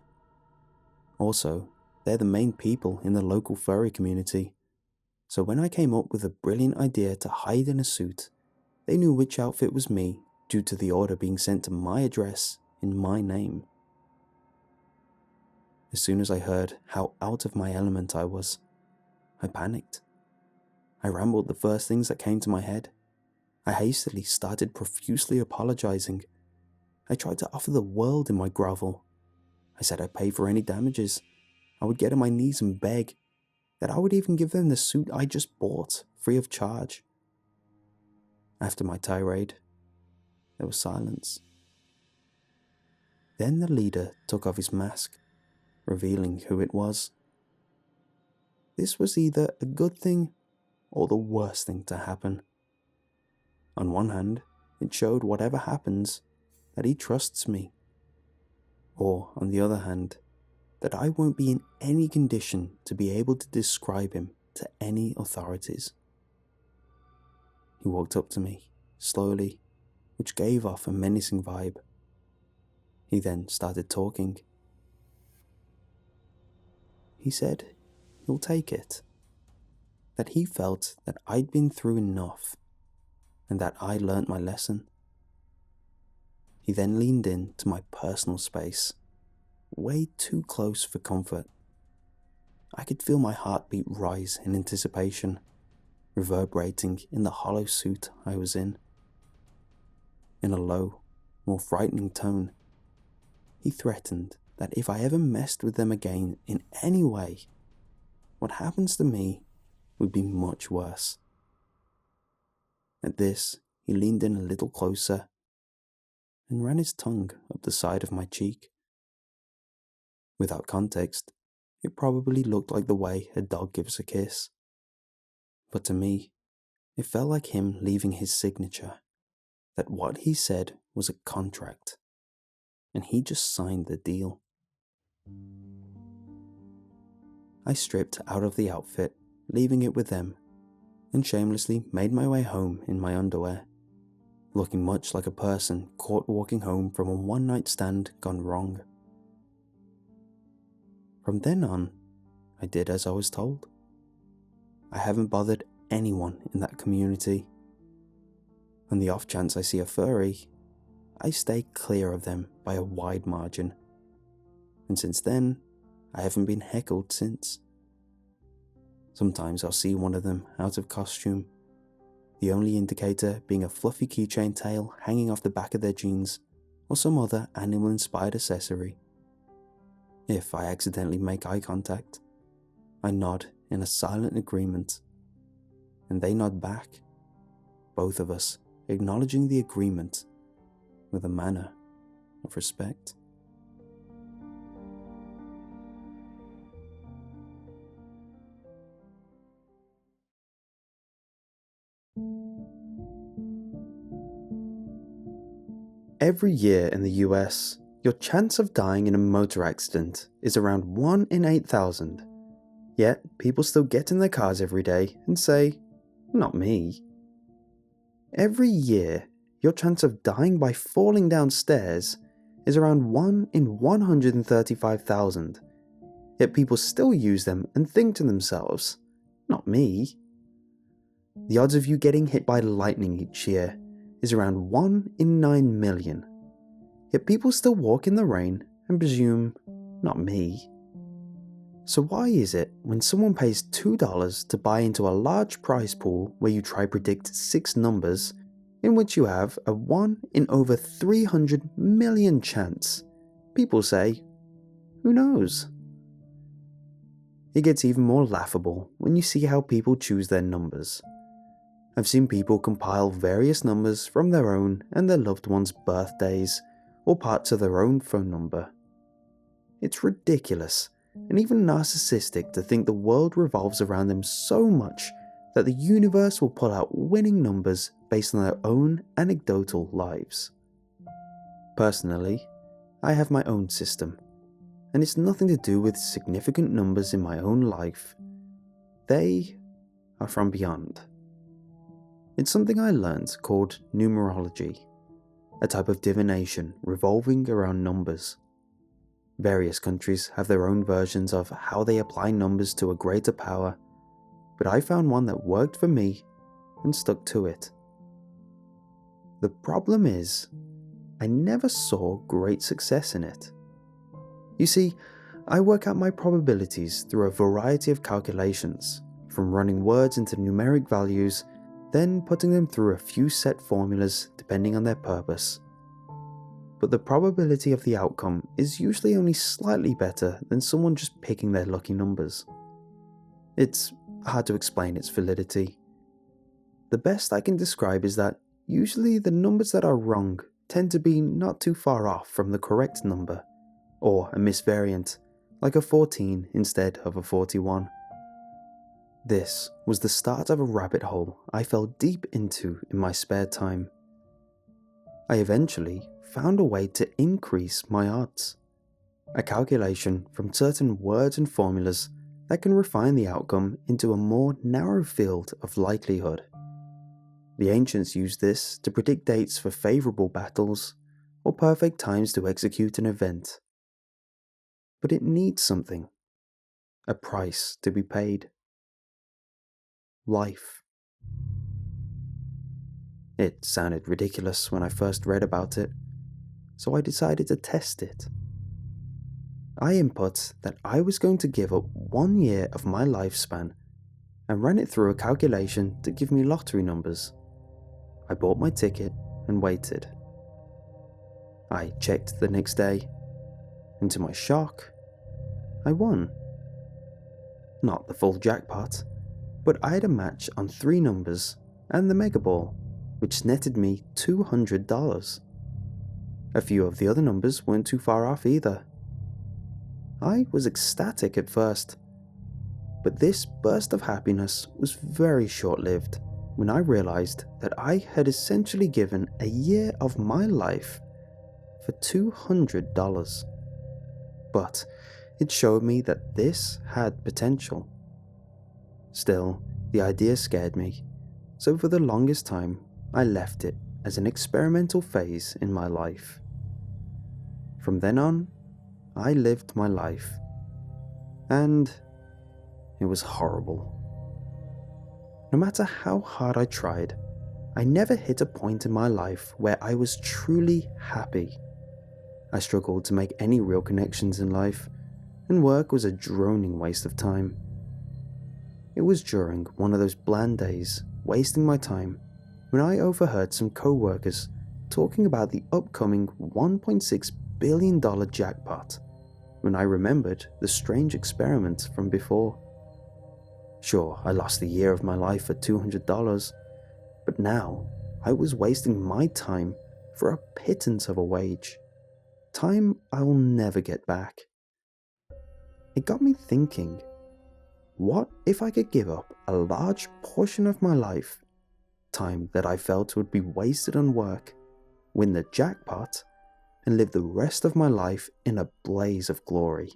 Also, they're the main people in the local furry community, so when I came up with a brilliant idea to hide in a suit, they knew which outfit was me due to the order being sent to my address in my name. As soon as I heard how out of my element I was, I panicked. I rambled the first things that came to my head. I hastily started profusely apologizing. I tried to offer the world in my grovel. I said I'd pay for any damages. I would get on my knees and beg, that I would even give them the suit I just bought, free of charge. After my tirade, there was silence. Then the leader took off his mask, revealing who it was. This was either a good thing or the worst thing to happen. On one hand, it showed whatever happens that he trusts me. Or, on the other hand, that I won't be in any condition to be able to describe him to any authorities. He walked up to me, slowly, which gave off a menacing vibe. He then started talking. He said he'll take it, that he felt that I'd been through enough, and that I learnt my lesson. He then leaned in to my personal space, way too close for comfort. I could feel my heartbeat rise in anticipation, reverberating in the hollow suit I was in. In a low, more frightening tone, he threatened that if I ever messed with them again in any way, what happens to me would be much worse. At this, he leaned in a little closer and ran his tongue up the side of my cheek. Without context, it probably looked like the way a dog gives a kiss. But to me, it felt like him leaving his signature, that what he said was a contract, and he just signed the deal. I stripped out of the outfit, leaving it with them, and shamelessly made my way home in my underwear, looking much like a person caught walking home from a one-night stand gone wrong. From then on, I did as I was told. I haven't bothered anyone in that community. On the off chance I see a furry, I stay clear of them by a wide margin. And since then, I haven't been heckled since. Sometimes I'll see one of them out of costume, the only indicator being a fluffy keychain tail hanging off the back of their jeans or some other animal-inspired accessory. If I accidentally make eye contact, I nod in a silent agreement, and they nod back, both of us acknowledging the agreement with a manner of respect. Every year in the US, your chance of dying in a motor accident is around 1 in 8,000. Yet, people still get in their cars every day and say, "Not me." Every year, your chance of dying by falling down stairs is around 1 in 135,000. Yet people still use them and think to themselves, "Not me." The odds of you getting hit by lightning each year is around 1 in 9 million. Yet people still walk in the rain and presume, "Not me." So why is it when someone pays $2 to buy into a large prize pool where you try predict 6 numbers, in which you have a 1 in over 300 million chance, people say, "Who knows?" It gets even more laughable when you see how people choose their numbers. I've seen people compile various numbers from their own and their loved ones' birthdays, or parts of their own phone number. It's ridiculous and even narcissistic to think the world revolves around them so much that the universe will pull out winning numbers based on their own anecdotal lives. Personally, I have my own system, and it's nothing to do with significant numbers in my own life. They are from beyond. It's something I learned called numerology, a type of divination revolving around numbers. Various countries have their own versions of how they apply numbers to a greater power, but I found one that worked for me and stuck to it. The problem is, I never saw great success in it. You see, I work out my probabilities through a variety of calculations, from running words into numeric values, then putting them through a few set formulas depending on their purpose. But the probability of the outcome is usually only slightly better than someone just picking their lucky numbers. It's hard to explain its validity. The best I can describe is that usually the numbers that are wrong tend to be not too far off from the correct number, or a misvariant, like a 14 instead of a 41. This was the start of a rabbit hole I fell deep into in my spare time. I eventually found a way to increase my odds, a calculation from certain words and formulas that can refine the outcome into a more narrow field of likelihood. The ancients used this to predict dates for favourable battles or perfect times to execute an event. But it needs something, a price to be paid. Life. It sounded ridiculous when I first read about it, so I decided to test it. I input that I was going to give up 1 year of my lifespan and ran it through a calculation to give me lottery numbers. I bought my ticket and waited. I checked the next day, and to my shock, I won. Not the full jackpot, but I had a match on 3 numbers and the mega ball, which netted me $200. A few of the other numbers weren't too far off either. I was ecstatic at first, but this burst of happiness was very short-lived when I realized that I had essentially given a year of my life for $200. But it showed me that this had potential. Still, the idea scared me, so for the longest time I left it as an experimental phase in my life. From then on, I lived my life, and it was horrible. No matter how hard I tried, I never hit a point in my life where I was truly happy. I struggled to make any real connections in life, and work was a droning waste of time. It was during one of those bland days, wasting my time, when I overheard some co-workers talking about the upcoming $1.6 billion jackpot, when I remembered the strange experiment from before. Sure, I lost a year of my life for $200, but now I was wasting my time for a pittance of a wage. Time I will never get back. It got me thinking, what if I could give up a large portion of my life, time that I felt would be wasted on work, win the jackpot, and live the rest of my life in a blaze of glory?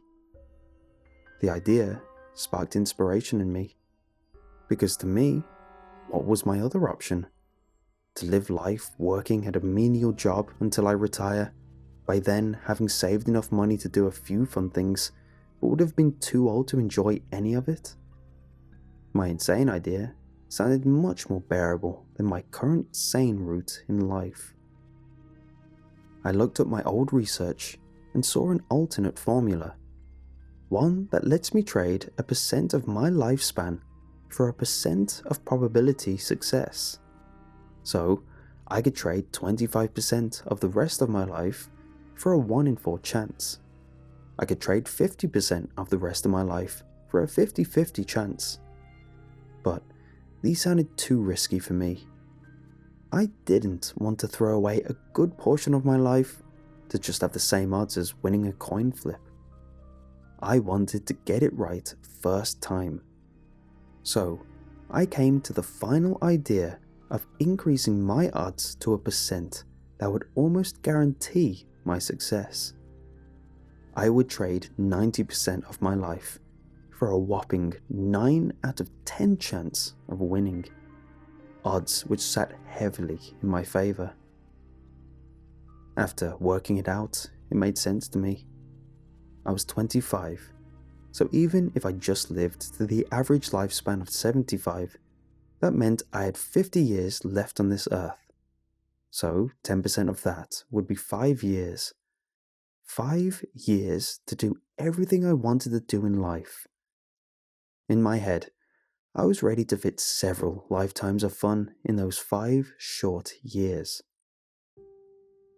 The idea sparked inspiration in me, because to me, what was my other option? To live life working at a menial job until I retire, by then having saved enough money to do a few fun things, but would have been too old to enjoy any of it? My insane idea sounded much more bearable than my current sane route in life. I looked up my old research and saw an alternate formula, one that lets me trade a percent of my lifespan for a percent of probability success. So, I could trade 25% of the rest of my life for a 1 in 4 chance. I could trade 50% of the rest of my life for a 50-50 chance. But these sounded too risky for me. I didn't want to throw away a good portion of my life to just have the same odds as winning a coin flip. I wanted to get it right first time. So, I came to the final idea of increasing my odds to a percent that would almost guarantee my success. I would trade 90% of my life for a whopping 9 out of 10 chance of winning, odds which sat heavily in my favour. After working it out, it made sense to me. I was 25, so even if I just lived to the average lifespan of 75, that meant I had 50 years left on this earth. So 10% of that would be 5 years. 5 years to do everything I wanted to do in life. In my head, I was ready to fit several lifetimes of fun in those 5 short years.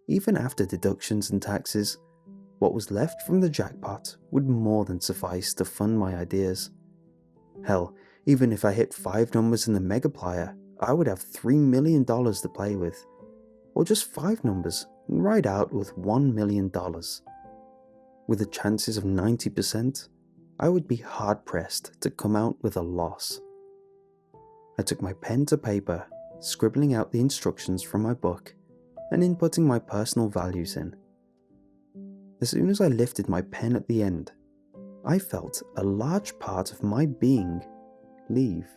Even after deductions and taxes, what was left from the jackpot would more than suffice to fund my ideas. Hell, even if I hit 5 numbers in the Megaplier, I would have $3 million to play with. Or just 5 numbers and ride out with $1 million. With the chances of 90%, I would be hard-pressed to come out with a loss. I took my pen to paper, scribbling out the instructions from my book and inputting my personal values in. As soon as I lifted my pen at the end, I felt a large part of my being leave.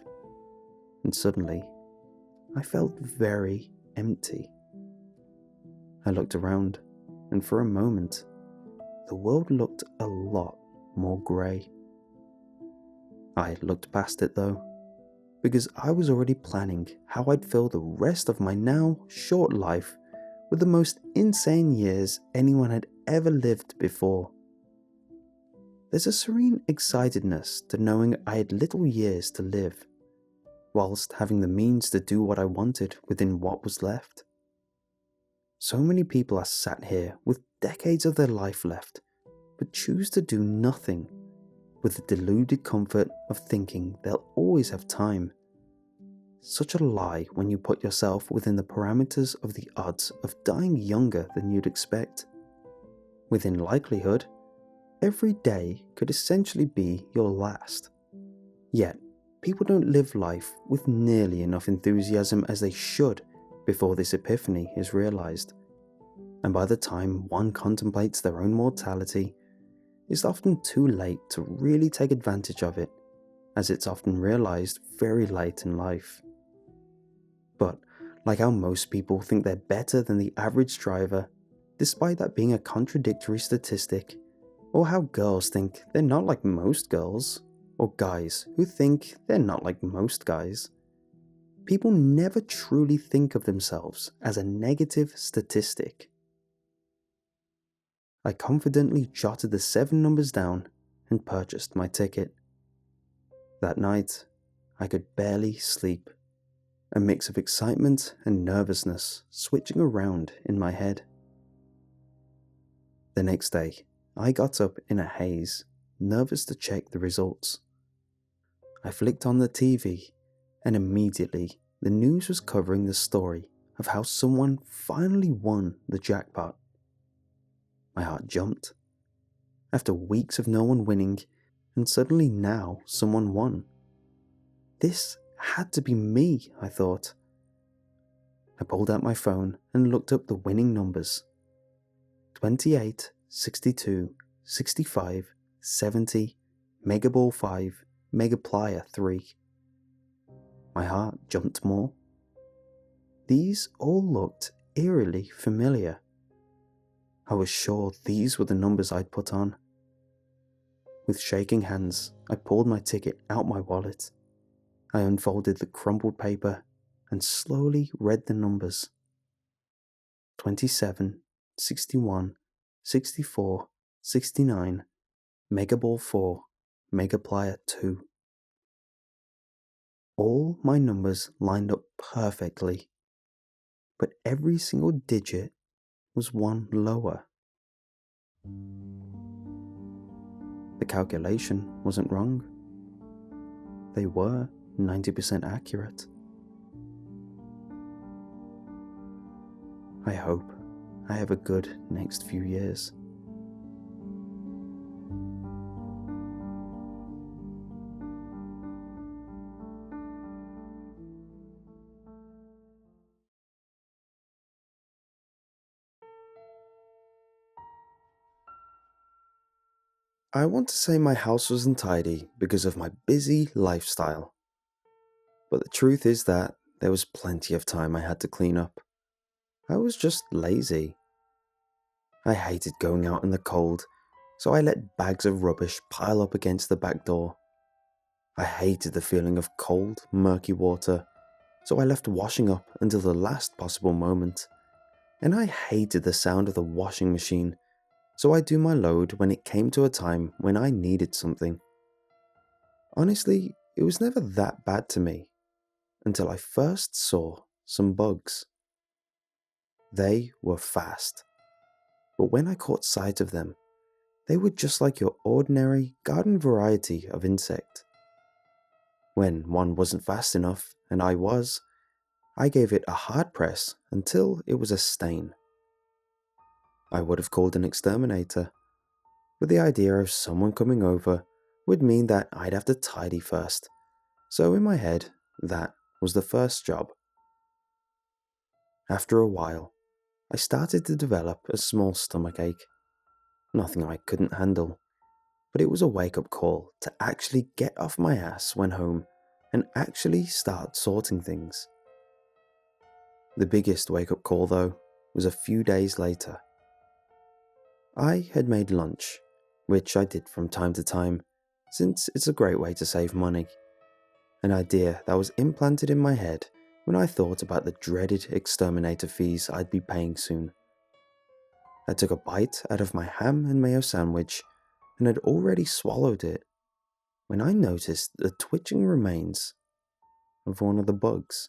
And suddenly, I felt very empty. I looked around, and for a moment, the world looked a lot more grey. I looked past it though, because I was already planning how I'd fill the rest of my now short life with the most insane years anyone had ever lived before. There's a serene excitedness to knowing I had little years to live, whilst having the means to do what I wanted within what was left. So many people are sat here with decades of their life left, but choose to do nothing, with the deluded comfort of thinking they'll always have time. Such a lie when you put yourself within the parameters of the odds of dying younger than you'd expect. Within likelihood, every day could essentially be your last. Yet, people don't live life with nearly enough enthusiasm as they should before this epiphany is realized. And by the time one contemplates their own mortality, it's often too late to really take advantage of it, as it's often realized very late in life. But, like how most people think they're better than the average driver, despite that being a contradictory statistic, or how girls think they're not like most girls, or guys who think they're not like most guys, people never truly think of themselves as a negative statistic. I confidently jotted the 7 numbers down and purchased my ticket. That night, I could barely sleep, a mix of excitement and nervousness switching around in my head. The next day, I got up in a haze, nervous to check the results. I flicked on the TV, and immediately the news was covering the story of how someone finally won the jackpot. My heart jumped. After weeks of no one winning, and suddenly now someone won. This had to be me, I thought. I pulled out my phone and looked up the winning numbers. 28, 62, 65, 70, Megaball 5, Megaplier 3. My heart jumped more. These all looked eerily familiar. I was sure these were the numbers I'd put on. With shaking hands, I pulled my ticket out my wallet. I unfolded the crumpled paper and slowly read the numbers. 27, 61, 64, 69, Megaball 4, Megaplier 2. All my numbers lined up perfectly, but every single digit was one lower. The calculation wasn't wrong. They were 90% accurate. I hope I have a good next few years. I want to say my house was untidy because of my busy lifestyle, but the truth is that there was plenty of time I had to clean up. I was just lazy. I hated going out in the cold, so I let bags of rubbish pile up against the back door. I hated the feeling of cold, murky water, so I left washing up until the last possible moment. And I hated the sound of the washing machine, so I do my load when it came to a time when I needed something. Honestly, it was never that bad to me until I first saw some bugs. They were fast, but when I caught sight of them, they were just like your ordinary garden variety of insect. When one wasn't fast enough, and I was, I gave it a hard press until it was a stain. I would have called an exterminator, but the idea of someone coming over would mean that I'd have to tidy first, so in my head, that was the first job. After a while, I started to develop a small stomachache. Nothing I couldn't handle, but it was a wake-up call to actually get off my ass when home and actually start sorting things. The biggest wake-up call, though, was a few days later. I had made lunch, which I did from time to time, since it's a great way to save money. An idea that was implanted in my head when I thought about the dreaded exterminator fees I'd be paying soon. I took a bite out of my ham and mayo sandwich and had already swallowed it when I noticed the twitching remains of one of the bugs.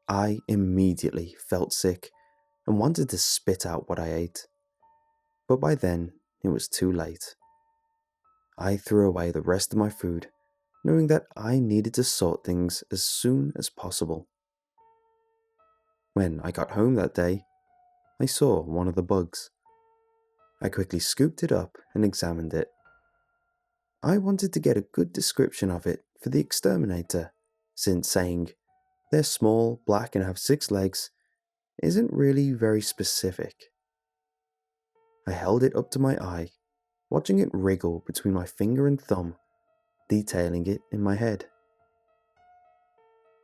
I immediately felt sick and wanted to spit out what I ate, but by then it was too late. I threw away the rest of my food, knowing that I needed to sort things as soon as possible. When I got home that day, I saw one of the bugs. I quickly scooped it up and examined it. I wanted to get a good description of it for the exterminator, since saying, "They're small, black, and have 6 legs," isn't really very specific. I held it up to my eye, watching it wriggle between my finger and thumb, detailing it in my head.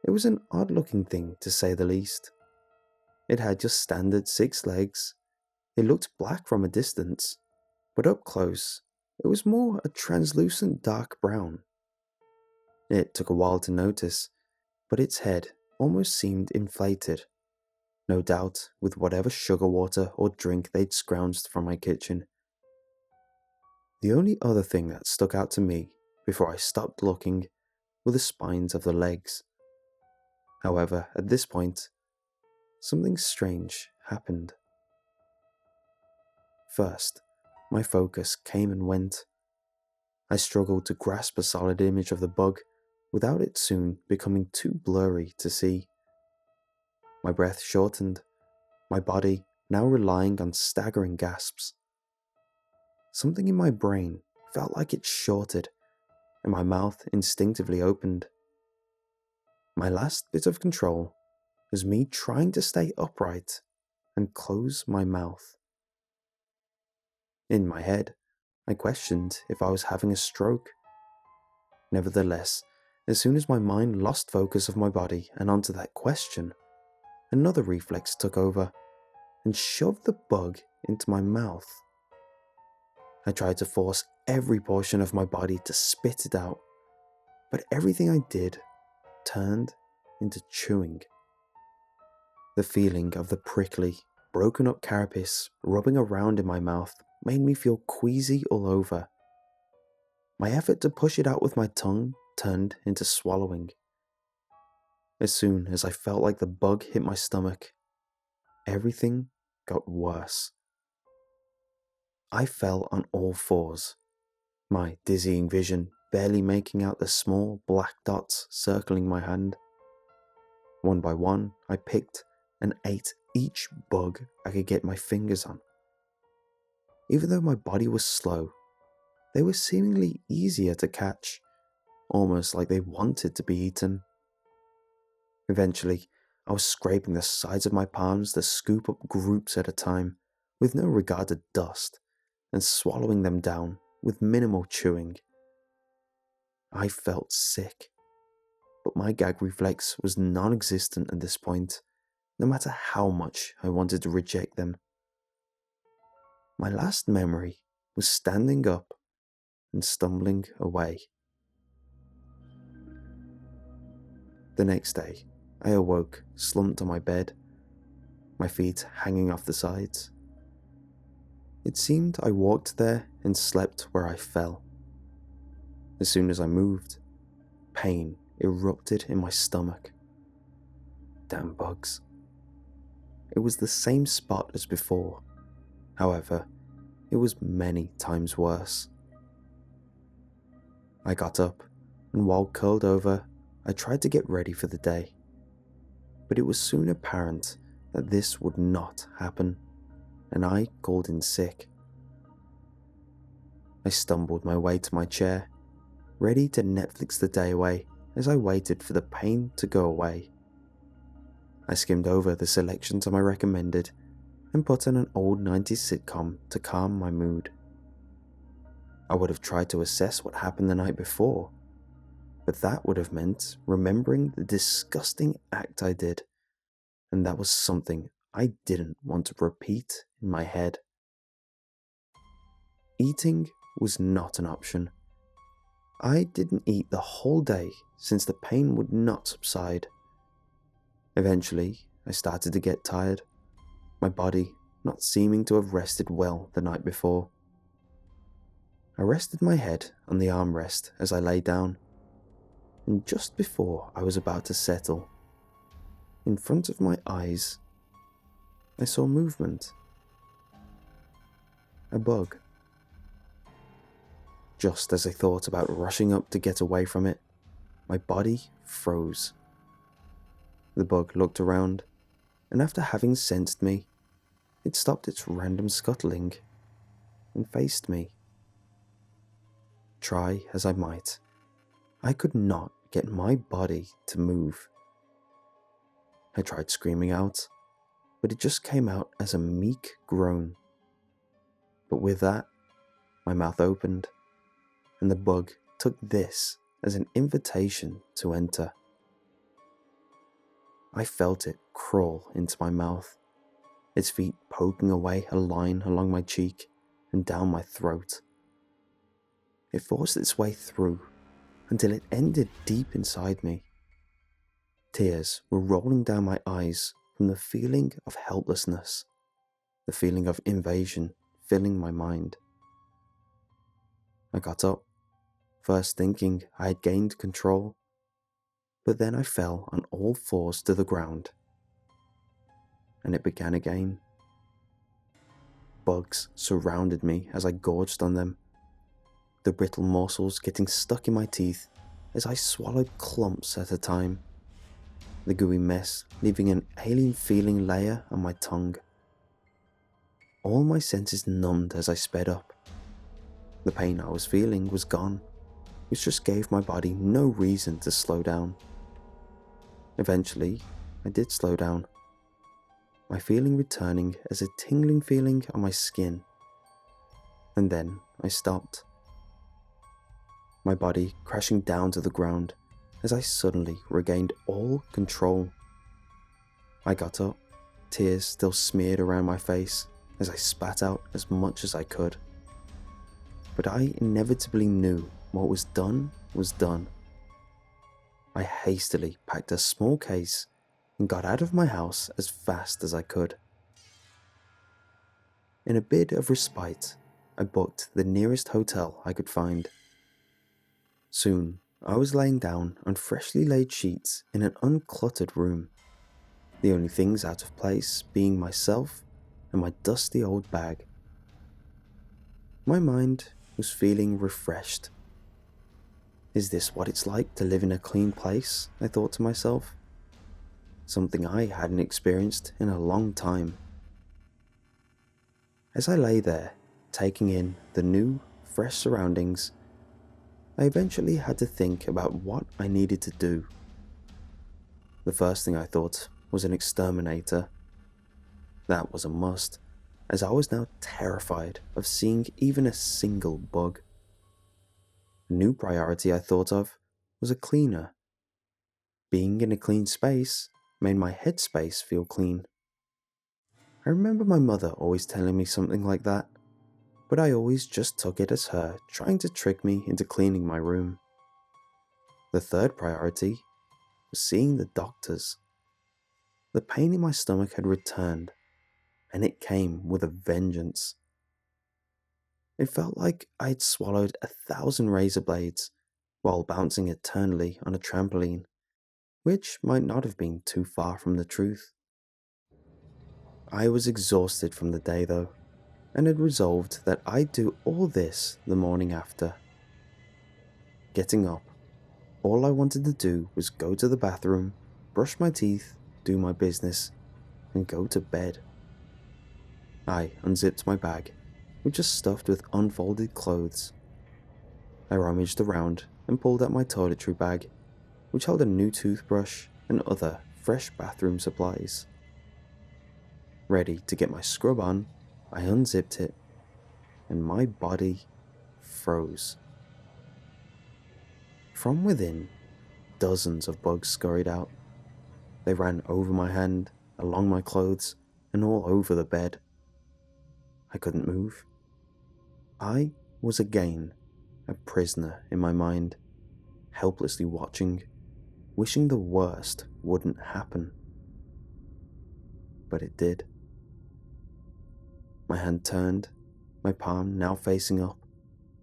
It was an odd-looking thing, to say the least. It had just standard 6 legs. It looked black from a distance, but up close, it was more a translucent dark brown. It took a while to notice, but its head almost seemed inflated, no doubt with whatever sugar water or drink they'd scrounged from my kitchen. The only other thing that stuck out to me before I stopped looking were the spines of the legs. However, at this point, something strange happened. First, my focus came and went. I struggled to grasp a solid image of the bug without it soon becoming too blurry to see. My breath shortened, my body now relying on staggering gasps. Something in my brain felt like it shorted, and my mouth instinctively opened. My last bit of control was me trying to stay upright and close my mouth. In my head, I questioned if I was having a stroke. Nevertheless, as soon as my mind lost focus of my body and onto that question, another reflex took over and shoved the bug into my mouth. I tried to force every portion of my body to spit it out, but everything I did turned into chewing. The feeling of the prickly, broken up carapace rubbing around in my mouth made me feel queasy all over. My effort to push it out with my tongue turned into swallowing. As soon as I felt like the bug hit my stomach, everything got worse. I fell on all fours, my dizzying vision barely making out the small black dots circling my hand. One by one, I picked and ate each bug I could get my fingers on. Even though my body was slow, they were seemingly easier to catch, almost like they wanted to be eaten. Eventually, I was scraping the sides of my palms to scoop up groups at a time, with no regard to dust, and swallowing them down with minimal chewing. I felt sick, but my gag reflex was non-existent at this point, no matter how much I wanted to reject them. My last memory was standing up and stumbling away. The next day, I awoke slumped on my bed, my feet hanging off the sides. It seemed I walked there and slept where I fell. As soon as I moved, pain erupted in my stomach. Damn bugs. It was the same spot as before. However, it was many times worse. I got up, and while curled over, I tried to get ready for the day. But it was soon apparent that this would not happen, and I called in sick. I stumbled my way to my chair, ready to Netflix the day away as I waited for the pain to go away. I skimmed over the selections I recommended and put on an old 90s sitcom to calm my mood. I would have tried to assess what happened the night before, but that would have meant remembering the disgusting act I did, and that was something I didn't want to repeat in my head. Eating was not an option. I didn't eat the whole day since the pain would not subside. Eventually, I started to get tired, my body not seeming to have rested well the night before. I rested my head on the armrest as I lay down, and just before I was about to settle, in front of my eyes, I saw movement. A bug. Just as I thought about rushing up to get away from it, my body froze. The bug looked around, and after having sensed me, it stopped its random scuttling and faced me. Try as I might, I could not get my body to move. I tried screaming out, but it just came out as a meek groan. But with that, my mouth opened, and the bug took this as an invitation to enter. I felt it crawl into my mouth, its feet poking away a line along my cheek and down my throat. It forced its way through until it ended deep inside me. Tears were rolling down my eyes from the feeling of helplessness, the feeling of invasion filling my mind. I got up, first thinking I had gained control, but then I fell on all fours to the ground. And it began again. Bugs surrounded me as I gorged on them, the brittle morsels getting stuck in my teeth as I swallowed clumps at a time, the gooey mess leaving an alien feeling layer on my tongue. All my senses numbed as I sped up. The pain I was feeling was gone, which just gave my body no reason to slow down. Eventually, I did slow down, my feeling returning as a tingling feeling on my skin. And then I stopped, my body crashing down to the ground as I suddenly regained all control. I got up, tears still smeared around my face as I spat out as much as I could. But I inevitably knew what was done was done. I hastily packed a small case and got out of my house as fast as I could. In a bid of respite, I booked the nearest hotel I could find. Soon, I was laying down on freshly laid sheets in an uncluttered room, the only things out of place being myself and my dusty old bag. My mind was feeling refreshed. Is this what it's like to live in a clean place? I thought to myself. Something I hadn't experienced in a long time. As I lay there, taking in the new, fresh surroundings, I eventually had to think about what I needed to do. The first thing I thought was an exterminator. That was a must, as I was now terrified of seeing even a single bug. A new priority I thought of was a cleaner. Being in a clean space made my headspace feel clean. I remember my mother always telling me something like that, but I always just took it as her trying to trick me into cleaning my room. The third priority was seeing the doctors. The pain in my stomach had returned, and it came with a vengeance. It felt like I had swallowed 1,000 razor blades while bouncing eternally on a trampoline, which might not have been too far from the truth. I was exhausted from the day though, and had resolved that I'd do all this the morning after. Getting up, all I wanted to do was go to the bathroom, brush my teeth, do my business, and go to bed. I unzipped my bag, which was stuffed with unfolded clothes. I rummaged around and pulled out my toiletry bag, which held a new toothbrush and other fresh bathroom supplies. Ready to get my scrub on, I unzipped it, and my body froze. From within, dozens of bugs scurried out. They ran over my hand, along my clothes, and all over the bed. I couldn't move. I was again a prisoner in my mind, helplessly watching, wishing the worst wouldn't happen. But it did. My hand turned, my palm now facing up.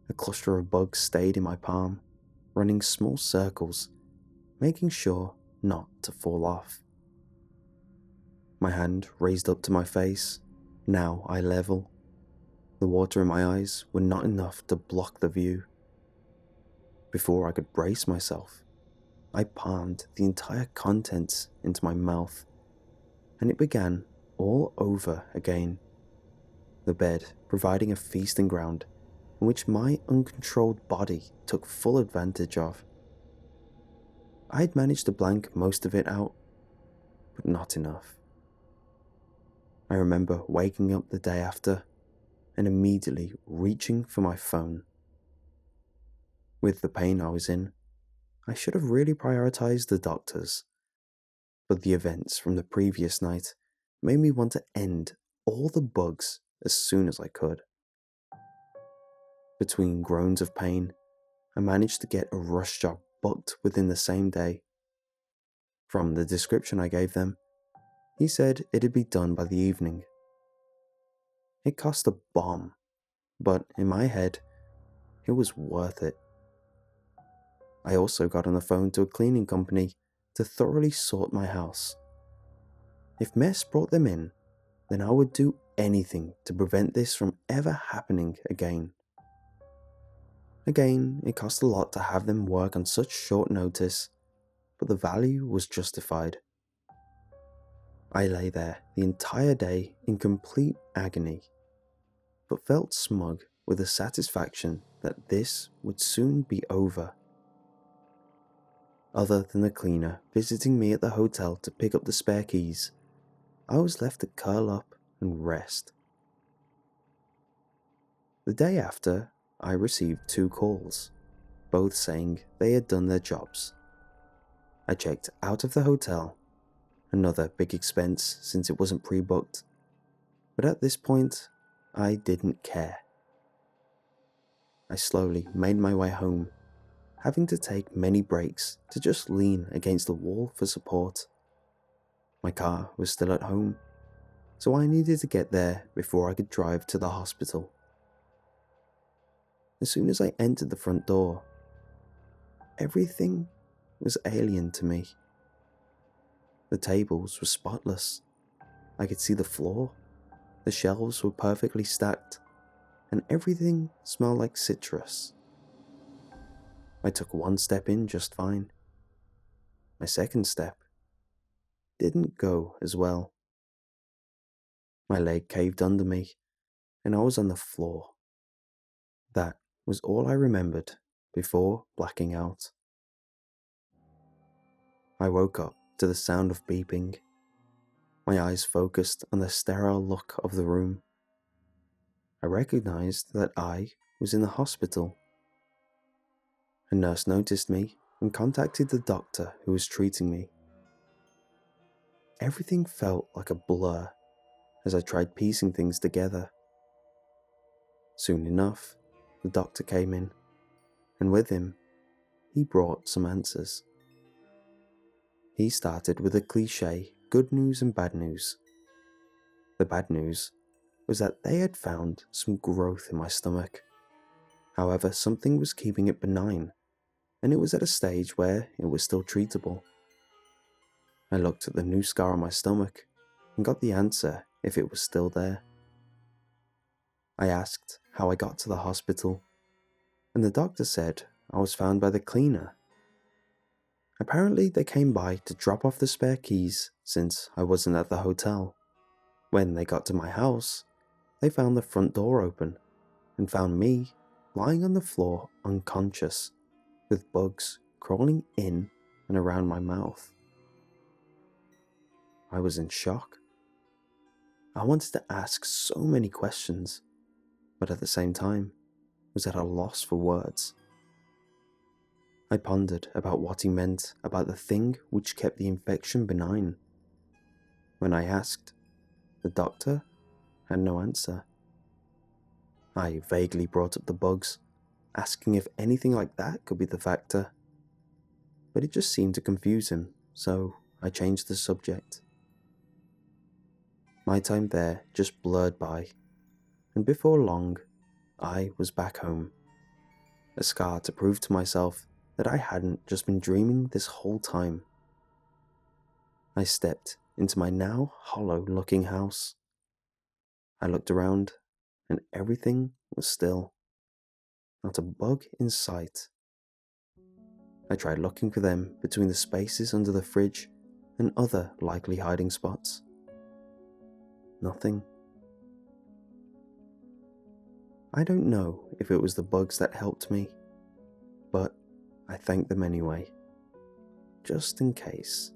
A cluster of bugs stayed in my palm, running small circles, making sure not to fall off. My hand raised up to my face, now eye level. The water in my eyes were not enough to block the view. Before I could brace myself, I palmed the entire contents into my mouth, and it began all over again. The bed providing a feasting ground in which my uncontrolled body took full advantage of. I had managed to blank most of it out, but not enough. I remember waking up the day after and immediately reaching for my phone. With the pain I was in, I should have really prioritized the doctors, but the events from the previous night made me want to end all the bugs as soon as I could. Between groans of pain, I managed to get a rush job booked within the same day. From the description I gave them, he said it'd be done by the evening. It cost a bomb, but in my head, it was worth it. I also got on the phone to a cleaning company to thoroughly sort my house. If mess brought them in, then I would do anything to prevent this from ever happening again. Again, it cost a lot to have them work on such short notice, but the value was justified. I lay there the entire day in complete agony, but felt smug with the satisfaction that this would soon be over. Other than the cleaner visiting me at the hotel to pick up the spare keys, I was left to curl up and rest. The day after, I received 2 calls, both saying they had done their jobs. I checked out of the hotel, another big expense since it wasn't pre-booked, but at this point, I didn't care. I slowly made my way home, having to take many breaks to just lean against the wall for support. My car was still at home, so I needed to get there before I could drive to the hospital. As soon as I entered the front door, everything was alien to me. The tables were spotless. I could see the floor, the shelves were perfectly stacked, and everything smelled like citrus. I took one step in just fine. My second step didn't go as well. My leg caved under me, and I was on the floor. That was all I remembered before blacking out. I woke up to the sound of beeping. My eyes focused on the sterile look of the room. I recognized that I was in the hospital. A nurse noticed me and contacted the doctor who was treating me. Everything felt like a blur as I tried piecing things together. Soon enough, the doctor came in, and with him, he brought some answers. He started with a cliche good news and bad news. The bad news was that they had found some growth in my stomach. However, something was keeping it benign, and it was at a stage where it was still treatable. I looked at the new scar on my stomach and got the answer if it was still there. I asked how I got to the hospital, and the doctor said I was found by the cleaner. Apparently, they came by to drop off the spare keys since I wasn't at the hotel. When they got to my house, they found the front door open and found me lying on the floor unconscious, with bugs crawling in and around my mouth. I was in shock. I wanted to ask so many questions, but at the same time was at a loss for words. I pondered about what he meant about the thing which kept the infection benign. When I asked, the doctor had no answer. I vaguely brought up the bugs, asking if anything like that could be the factor, but it just seemed to confuse him, so I changed the subject. My time there just blurred by, and before long, I was back home. A scar to prove to myself that I hadn't just been dreaming this whole time. I stepped into my now hollow-looking house. I looked around, and everything was still. Not a bug in sight. I tried looking for them between the spaces under the fridge and other likely hiding spots. Nothing. I don't know if it was the bugs that helped me, but I thanked them anyway, just in case.